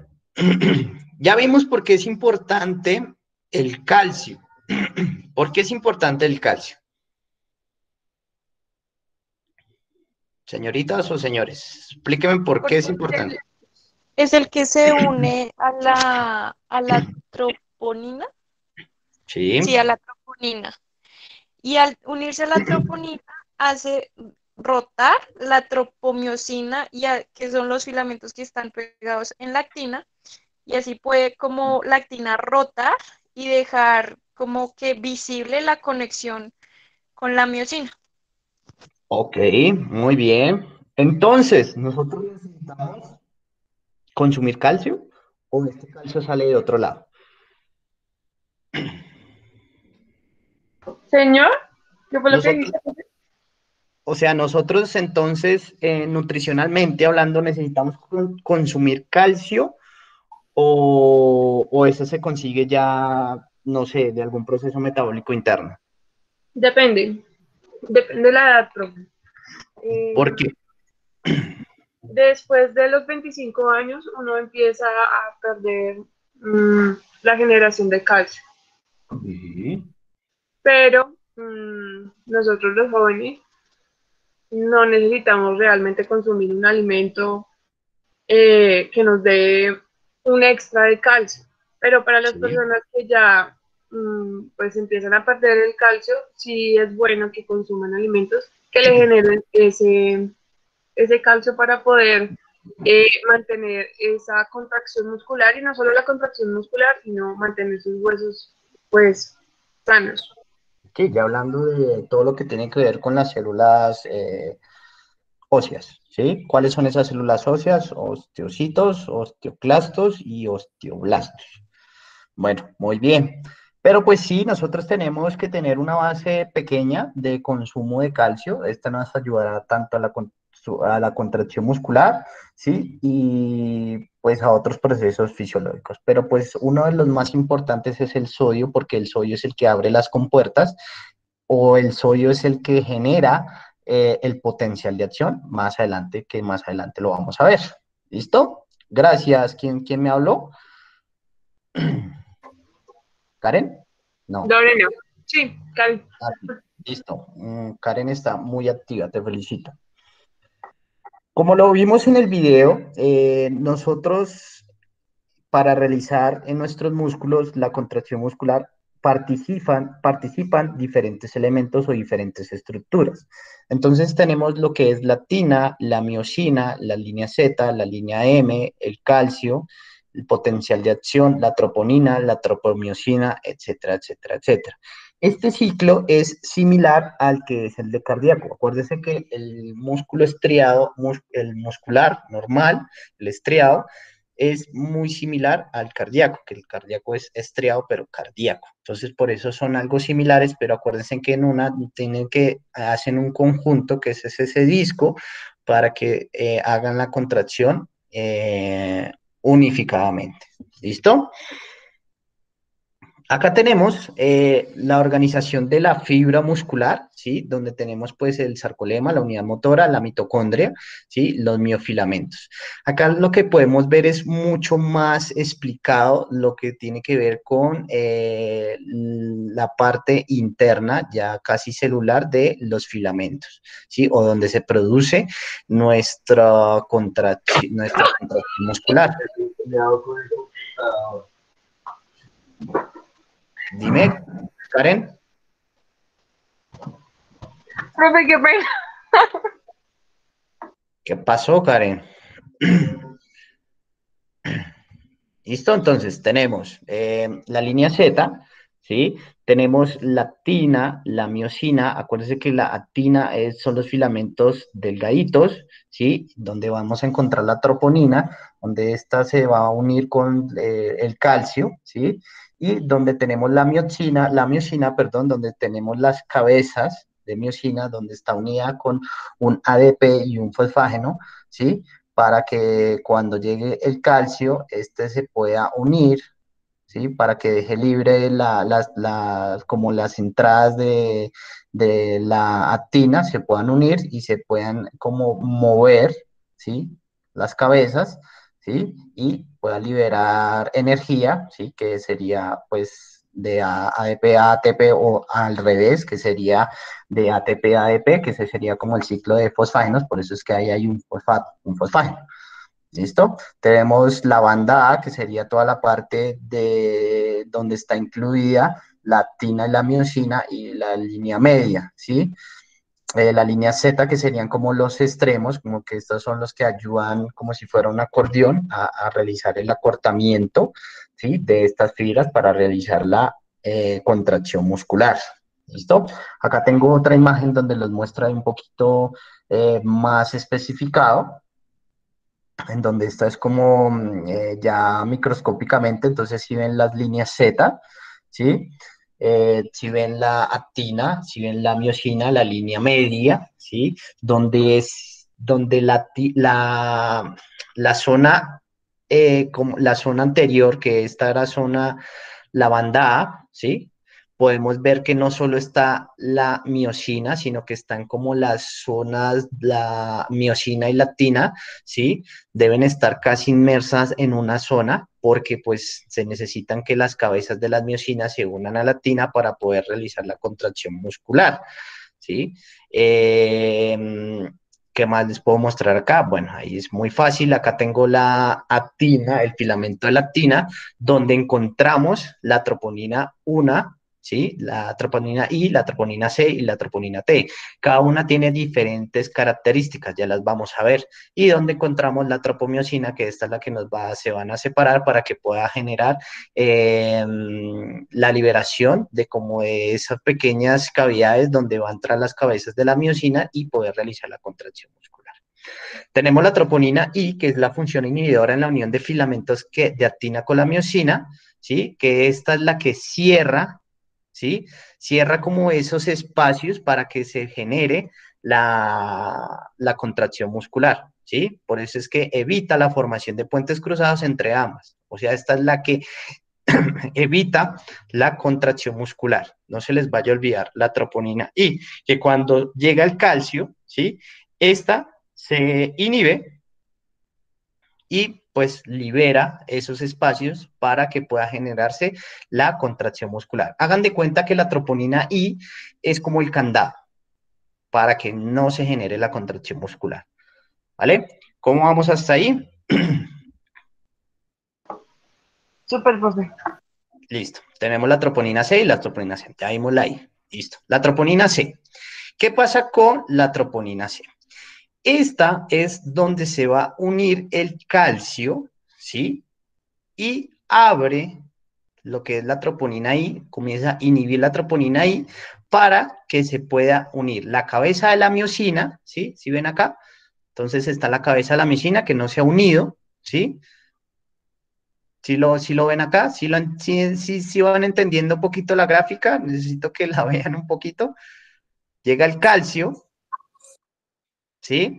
ya vimos por qué es importante el calcio. ¿Por qué es importante el calcio? Señoritas o señores, explíquenme por qué es importante. Es el que se une a la troponina. Sí. Sí, a la troponina. Y al unirse a la troponina hace rotar la tropomiosina, que son los filamentos que están pegados en la actina, y así puede como la actina rotar y dejar como que visible la conexión con la miosina. Ok, muy bien. Entonces, ¿nosotros necesitamos consumir calcio o este calcio sale de otro lado? Señor, ¿qué fue lo que Nosotros, dijiste? o sea, nosotros entonces, nutricionalmente hablando, necesitamos consumir calcio o eso se consigue ya, no sé, de algún proceso metabólico interno. Depende de la edad, profe. ¿Por qué? Después de los 25 años, uno empieza a perder la generación de calcio. Sí. Pero nosotros los jóvenes no necesitamos realmente consumir un alimento que nos dé un extra de calcio. Pero para las Sí. personas que ya pues empiezan a perder el calcio, sí es bueno que consuman alimentos que le generen ese calcio para poder mantener esa contracción muscular, y no solo la contracción muscular, sino mantener sus huesos pues sanos. Sí, ya hablando de todo lo que tiene que ver con las células óseas, ¿sí? ¿Cuáles son esas células óseas? Osteocitos, osteoclastos y osteoblastos. Bueno, muy bien. Pero pues sí, nosotros tenemos que tener una base pequeña de consumo de calcio. Esta nos ayudará tanto a la contracción muscular, ¿sí? Y pues a otros procesos fisiológicos. Pero pues uno de los más importantes es el sodio, porque el sodio es el que abre las compuertas o el sodio es el que genera el potencial de acción más adelante, que más adelante lo vamos a ver. ¿Listo? Gracias. ¿Quién me habló? ¿Karen? No. Lorena, sí, Karen. Ah, sí. Listo. Karen está muy activa, te felicito. Como lo vimos en el video, nosotros para realizar en nuestros músculos la contracción muscular participan diferentes elementos o diferentes estructuras. Entonces tenemos lo que es la actina, la miosina, la línea Z, la línea M, el calcio, el potencial de acción, la troponina, la tropomiosina, etcétera, etcétera, etcétera. Este ciclo es similar al que es el de cardíaco. Acuérdese que el músculo estriado, el muscular normal, el estriado, es muy similar al cardíaco, que el cardíaco es estriado, pero cardíaco. Entonces, por eso son algo similares, pero acuérdense que en una tienen que hacen un conjunto, que es ese disco, para que hagan la contracción unificadamente. ¿Listo? Acá tenemos la organización de la fibra muscular, ¿sí? Donde tenemos pues el sarcolema, la unidad motora, la mitocondria, ¿sí? Los miofilamentos. Acá lo que podemos ver es mucho más explicado lo que tiene que ver con la parte interna, ya casi celular, de los filamentos, ¿sí? O donde se produce nuestra contracción muscular. Dime, Karen. Profe, qué pena. ¿Qué pasó, Karen? Listo, entonces tenemos la línea Z, ¿sí? Tenemos la actina, la miosina. Acuérdense que la actina son los filamentos delgaditos, ¿sí? Donde vamos a encontrar la troponina, donde esta se va a unir con el calcio, ¿sí? Y donde tenemos la miosina, perdón, donde tenemos las cabezas de miosina, donde está unida con un ADP y un fosfágeno, ¿sí? Para que cuando llegue el calcio, este se pueda unir, ¿sí? Para que deje libre como las entradas de la actina se puedan unir y se puedan como mover, ¿sí? Las cabezas, ¿sí? Y pueda liberar energía, ¿sí? Que sería pues de ADP a ATP o al revés, que sería de ATP a ADP, que ese sería como el ciclo de fosfágenos, por eso es que ahí hay un fosfágeno. ¿Listo? Tenemos la banda A, que sería toda la parte de donde está incluida la actina y la miosina y la línea media, ¿sí? La línea Z, que serían como los extremos, como que estos son los que ayudan como si fuera un acordeón a realizar el acortamiento, ¿sí? De estas fibras para realizar la contracción muscular. ¿Listo? Acá tengo otra imagen donde los muestra un poquito más especificado, en donde esta es como ya microscópicamente, entonces si ven las líneas Z, ¿sí? Si ven la actina, si ven la miosina, la línea media, ¿sí? Donde la zona, como la zona anterior, que esta era la banda A, ¿sí? Podemos ver que no solo está la miosina, sino que están como las zonas, la miosina y la actina, ¿sí? Deben estar casi inmersas en una zona porque pues se necesitan que las cabezas de las miosinas se unan a la actina para poder realizar la contracción muscular, ¿sí? ¿Qué más les puedo mostrar acá? Bueno, ahí es muy fácil. Acá tengo la actina, el filamento de la actina, donde encontramos la troponina 1, ¿sí? La troponina I, la troponina C y la troponina T. Cada una tiene diferentes características, ya las vamos a ver. Y donde encontramos la tropomiosina, que esta es la que se van a separar para que pueda generar la liberación de como de esas pequeñas cavidades donde van a entrar las cabezas de la miosina y poder realizar la contracción muscular. Tenemos la troponina I, que es la función inhibidora en la unión de filamentos de actina con la miosina, ¿sí? Que esta es la que cierra, ¿sí? Cierra como esos espacios para que se genere la contracción muscular, ¿sí? Por eso es que evita la formación de puentes cruzados entre ambas. O sea, esta es la que evita la contracción muscular. No se les vaya a olvidar la troponina I, que cuando llega el calcio, ¿sí? Esta se inhibe y pues libera esos espacios para que pueda generarse la contracción muscular. Hagan de cuenta que la troponina I es como el candado para que no se genere la contracción muscular. ¿Vale? ¿Cómo vamos hasta ahí? Súper, profe. Listo. Tenemos la troponina C y la troponina C. Ya vimos la I. Listo. La troponina C. ¿Qué pasa con la troponina C? Esta es donde se va a unir el calcio, ¿sí? Y abre lo que es la troponina I, comienza a inhibir la troponina I para que se pueda unir la cabeza de la miosina, ¿sí? ¿Sí ven acá? Entonces está la cabeza de la miosina que no se ha unido, ¿sí? Si lo ven acá, si van entendiendo un poquito la gráfica, necesito que la vean un poquito. Llega el calcio, ¿sí?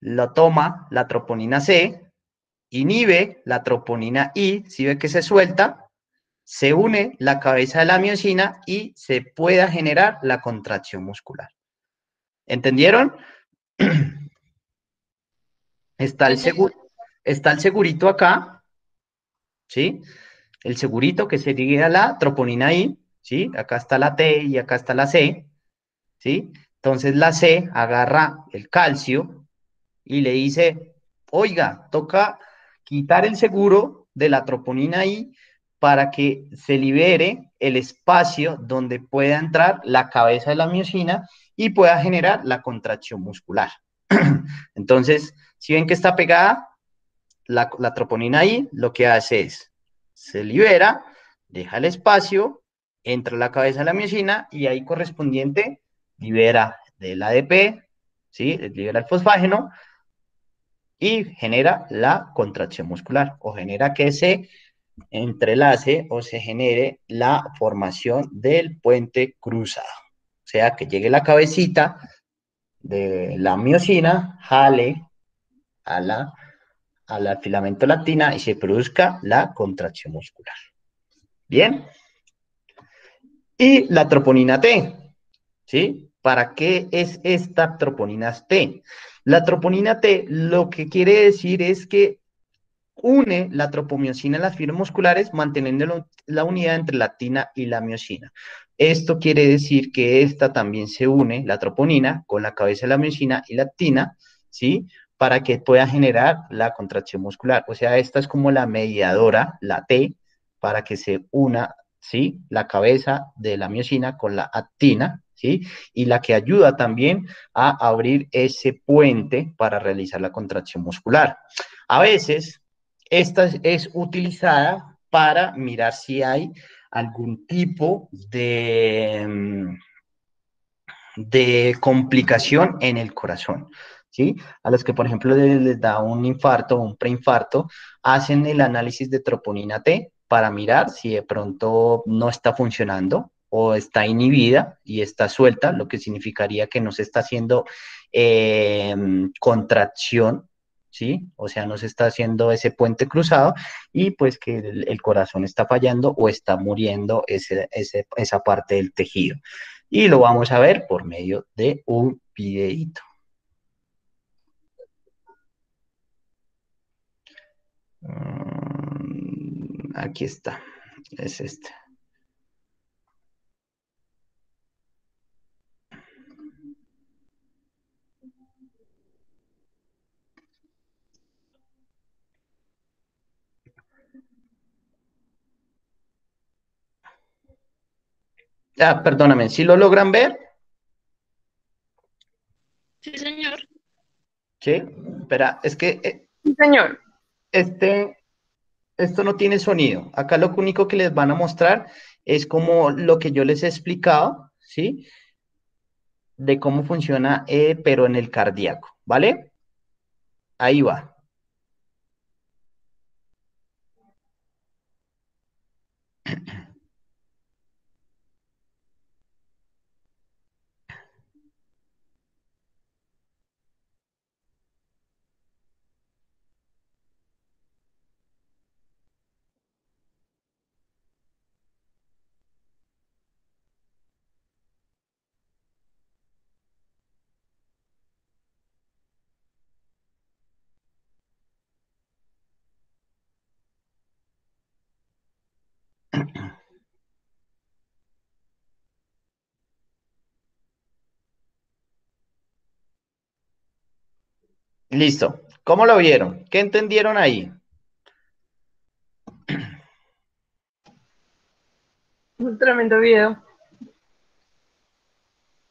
Lo toma la troponina C, inhibe la troponina I, si ve que se suelta, se une la cabeza de la miosina y se pueda generar la contracción muscular. ¿Entendieron? Está el segurito acá, ¿sí? El segurito que sería la troponina I, ¿sí? Acá está la T y acá está la C, ¿sí? Entonces la C agarra el calcio y le dice, oiga, toca quitar el seguro de la troponina I para que se libere el espacio donde pueda entrar la cabeza de la miosina y pueda generar la contracción muscular. Entonces, si ven que está pegada, la troponina I lo que hace es, se libera, deja el espacio, entra la cabeza de la miosina y ahí correspondiente libera del ADP, ¿sí? Libera el fosfágeno y genera la contracción muscular o genera que se entrelace o se genere la formación del puente cruzado. O sea, que llegue la cabecita de la miosina, jale a la filamento lactina y se produzca la contracción muscular. Bien. Y la troponina T, ¿sí? ¿Para qué es esta troponina T? La troponina T lo que quiere decir es que une la tropomiosina en las fibras musculares manteniendo la unidad entre la actina y la miosina. Esto quiere decir que esta también se une, la troponina, con la cabeza de la miosina y la actina, ¿sí? Para que pueda generar la contracción muscular. O sea, esta es como la mediadora, la T, para que se una, ¿sí? La cabeza de la miosina con la actina, ¿sí? Y la que ayuda también a abrir ese puente para realizar la contracción muscular. A veces, esta es utilizada para mirar si hay algún tipo de complicación en el corazón, ¿sí? A los que, por ejemplo, les da un infarto o un preinfarto, hacen el análisis de troponina T para mirar si de pronto no está funcionando o está inhibida y está suelta, lo que significaría que no se está haciendo contracción, ¿sí? O sea, no se está haciendo ese puente cruzado y pues que el corazón está fallando o está muriendo esa parte del tejido. Y lo vamos a ver por medio de un videito. Aquí está, es este. Ah, perdóname, ¿sí lo logran ver? Sí, señor. Sí. Espera, es que Sí, señor. esto no tiene sonido. Acá lo único que les van a mostrar es como lo que yo les he explicado, ¿sí? De cómo funciona, pero en el cardíaco, ¿vale? Ahí va. Listo. ¿Cómo lo vieron? ¿Qué entendieron ahí? Un tremendo video.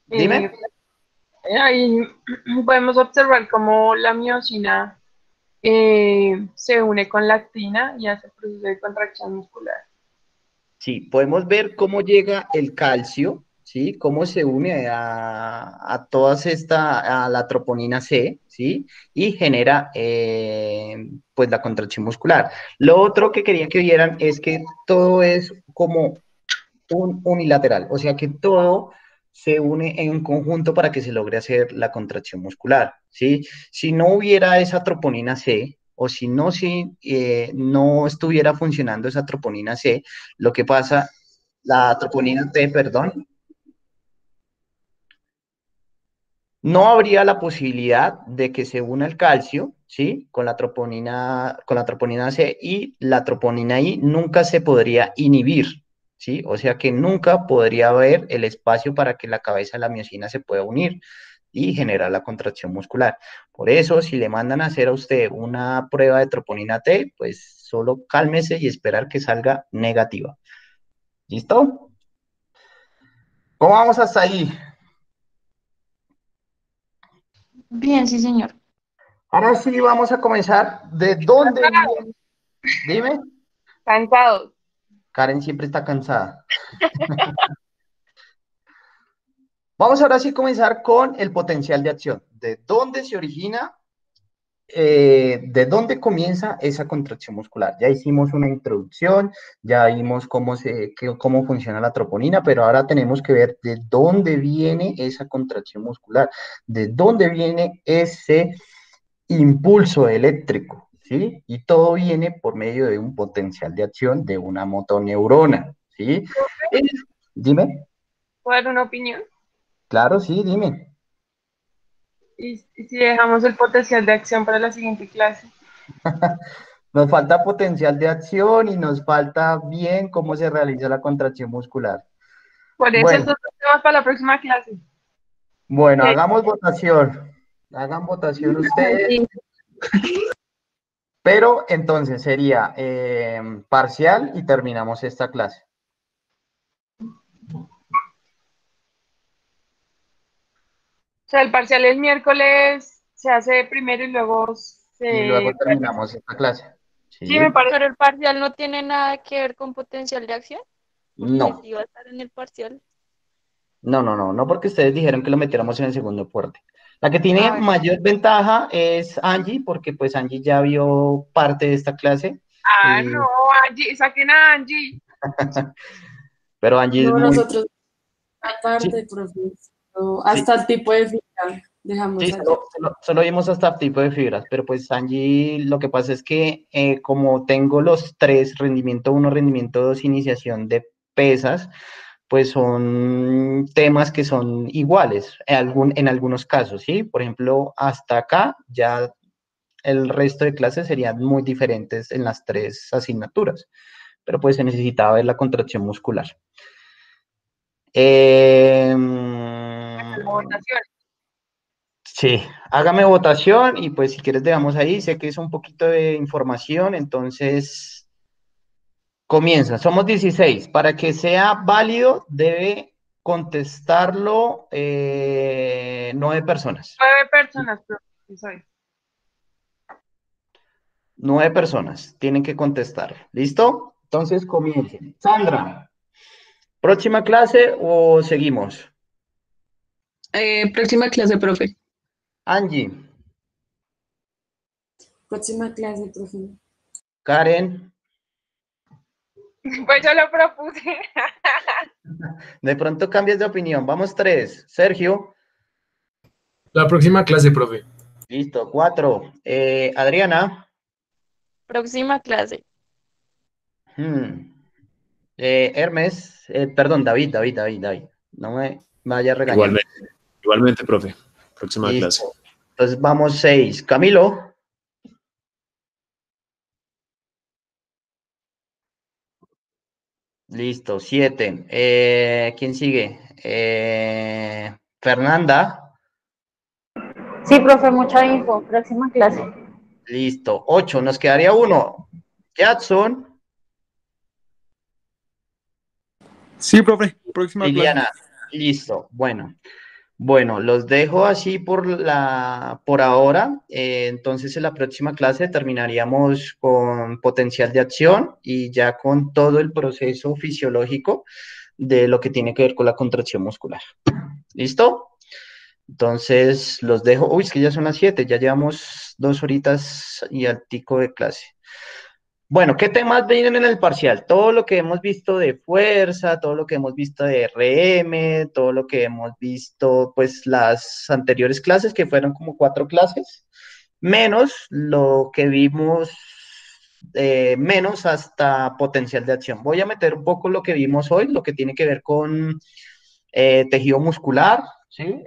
Dime. Ahí podemos observar cómo la miosina se une con la actina y hace el proceso de contracción muscular. Sí, podemos ver cómo llega el calcio, ¿sí? Cómo se une a todas a la troponina C, ¿sí? Y genera, pues, la contracción muscular. Lo otro que quería que vieran es que todo es como un unilateral, o sea que todo se une en un conjunto para que se logre hacer la contracción muscular, ¿sí? Si no hubiera esa troponina C, o si no estuviera funcionando esa troponina C, lo que pasa, la troponina T, perdón, no habría la posibilidad de que se una el calcio, ¿sí? Con la troponina C, y la troponina I nunca se podría inhibir, ¿sí? O sea que nunca podría haber el espacio para que la cabeza de la miosina se pueda unir y generar la contracción muscular. Por eso, si le mandan a hacer a usted una prueba de troponina T, pues solo cálmese y esperar que salga negativa. ¿Listo? ¿Cómo vamos hasta ahí? Bien, sí, señor. Ahora sí vamos a comenzar. ¿De dónde viene? Dime. Cansados. Karen siempre está cansada. Vamos ahora sí a comenzar con el potencial de acción. ¿De dónde se origina? ¿De dónde comienza esa contracción muscular? Ya hicimos una introducción, ya vimos cómo funciona la troponina, pero ahora tenemos que ver de dónde viene esa contracción muscular, de dónde viene ese impulso eléctrico, ¿sí? Y todo viene por medio de un potencial de acción de una motoneurona, ¿sí? Eh, Dime. ¿Puedo dar una opinión? Claro, sí, dime. Y si dejamos el potencial de acción para la siguiente clase? Nos falta potencial de acción y nos falta bien cómo se realiza la contracción muscular. Por eso Bueno, estos dos temas para la próxima clase. bueno, ¿Ok? hagamos votación. Hagan votación ustedes, pero entonces sería parcial y terminamos esta clase. O sea, el parcial el miércoles se hace primero y luego Y luego se... terminamos esta clase. Sí, me ¿Sí? parece. Pero el parcial no tiene nada que ver con potencial de acción, porque No, sí va a estar en el parcial. no, porque ustedes dijeron que lo metiéramos en el segundo porte. La que A tiene ver. mayor ventaja es Angie, porque pues Angie ya vio parte de esta clase. Ah, Y no, Angie, saquen a Angie. pero Angie es No, muy... nosotros, aparte, Sí, profe, sí, hasta el tipo de fibra dejamos sí, allá. solo vimos hasta tipo de fibras, pero pues Angie, lo que pasa es que como tengo los tres, rendimiento uno, rendimiento 2, iniciación de pesas, pues son temas que son iguales en algunos casos, ¿sí? Por ejemplo, hasta acá ya el resto de clases serían muy diferentes en las tres asignaturas, pero pues se necesitaba ver la contracción muscular. La votación. Sí, hágame votación y pues si quieres dejamos ahí, sé que es un poquito de información, entonces comienza, somos 16, para que sea válido debe contestarlo 9 personas. 9 personas, profe. Eso es. 9 personas tienen que contestar. ¿Listo? Entonces comiencen. Sandra, ¿próxima clase o seguimos? Próxima clase, profe. Angie, Próxima clase, profe. Karen, Pues yo lo propuse. de pronto cambias de opinión. Vamos 3. Sergio, La próxima clase, profe. listo. 4. Adriana, Próxima clase. Hermes, perdón, David. No me vaya a regañar. Igualmente, profe. Próxima clase. Listo. Entonces vamos 6. Camilo. Listo, 7. ¿Quién sigue? Fernanda. Sí, profe, mucha info. Próxima clase. Listo, 8. Nos quedaría 1. Jackson. Sí, profe. Próxima clase. Liliana. Listo. Bueno, los dejo así por ahora. Entonces, en la próxima clase terminaríamos con potencial de acción y ya con todo el proceso fisiológico de lo que tiene que ver con la contracción muscular. ¿Listo? Entonces, los dejo. Uy, es que ya son las 7, ya llevamos 2 horitas y altico de clase. Bueno, ¿qué temas vienen en el parcial? Todo lo que hemos visto de fuerza, todo lo que hemos visto de RM, todo lo que hemos visto, pues, las anteriores clases, que fueron como 4 clases, menos lo que vimos, menos hasta potencial de acción. Voy a meter un poco lo que vimos hoy, lo que tiene que ver con tejido muscular, ¿sí?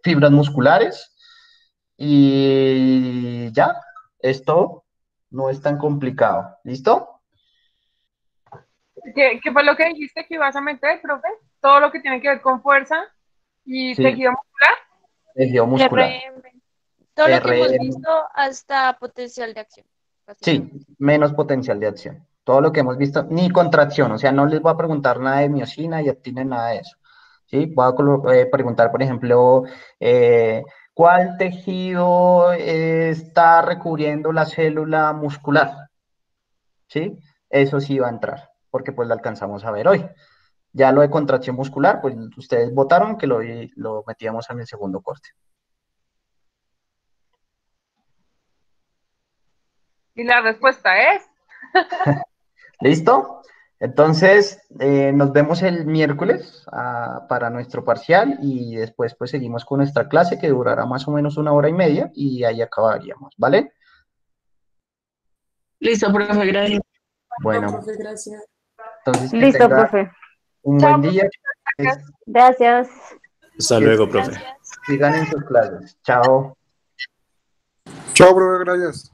Fibras musculares, y ya, esto no es tan complicado. ¿Listo? ¿Qué fue lo que dijiste que ibas a meter, profe? Todo lo que tiene que ver con fuerza y Sí, tejido muscular. tejido muscular. RM. Todo lo que hemos RM, visto hasta potencial de acción. sí, menos potencial de acción. Todo lo que hemos visto, ni contracción, o sea, no les voy a preguntar nada de miosina y actina, nada de eso. ¿Sí? Voy a preguntar, por ejemplo, ¿cuál tejido está recubriendo la célula muscular? ¿Sí? Eso sí va a entrar, porque pues lo alcanzamos a ver hoy. Ya lo de contracción muscular, pues ustedes votaron que lo metíamos en el segundo corte. Y la respuesta es... ¿Listo? Entonces, nos vemos el miércoles para nuestro parcial y después pues seguimos con nuestra clase que durará más o menos 1 hora y media y ahí acabaríamos, ¿vale? Listo, profe, gracias. Bueno, Profe, gracias. entonces que Listo, tengan profe. un Chao, buen día, Gracias. Hasta luego, profe. sigan en sus clases. Chao. Chao, profe, gracias.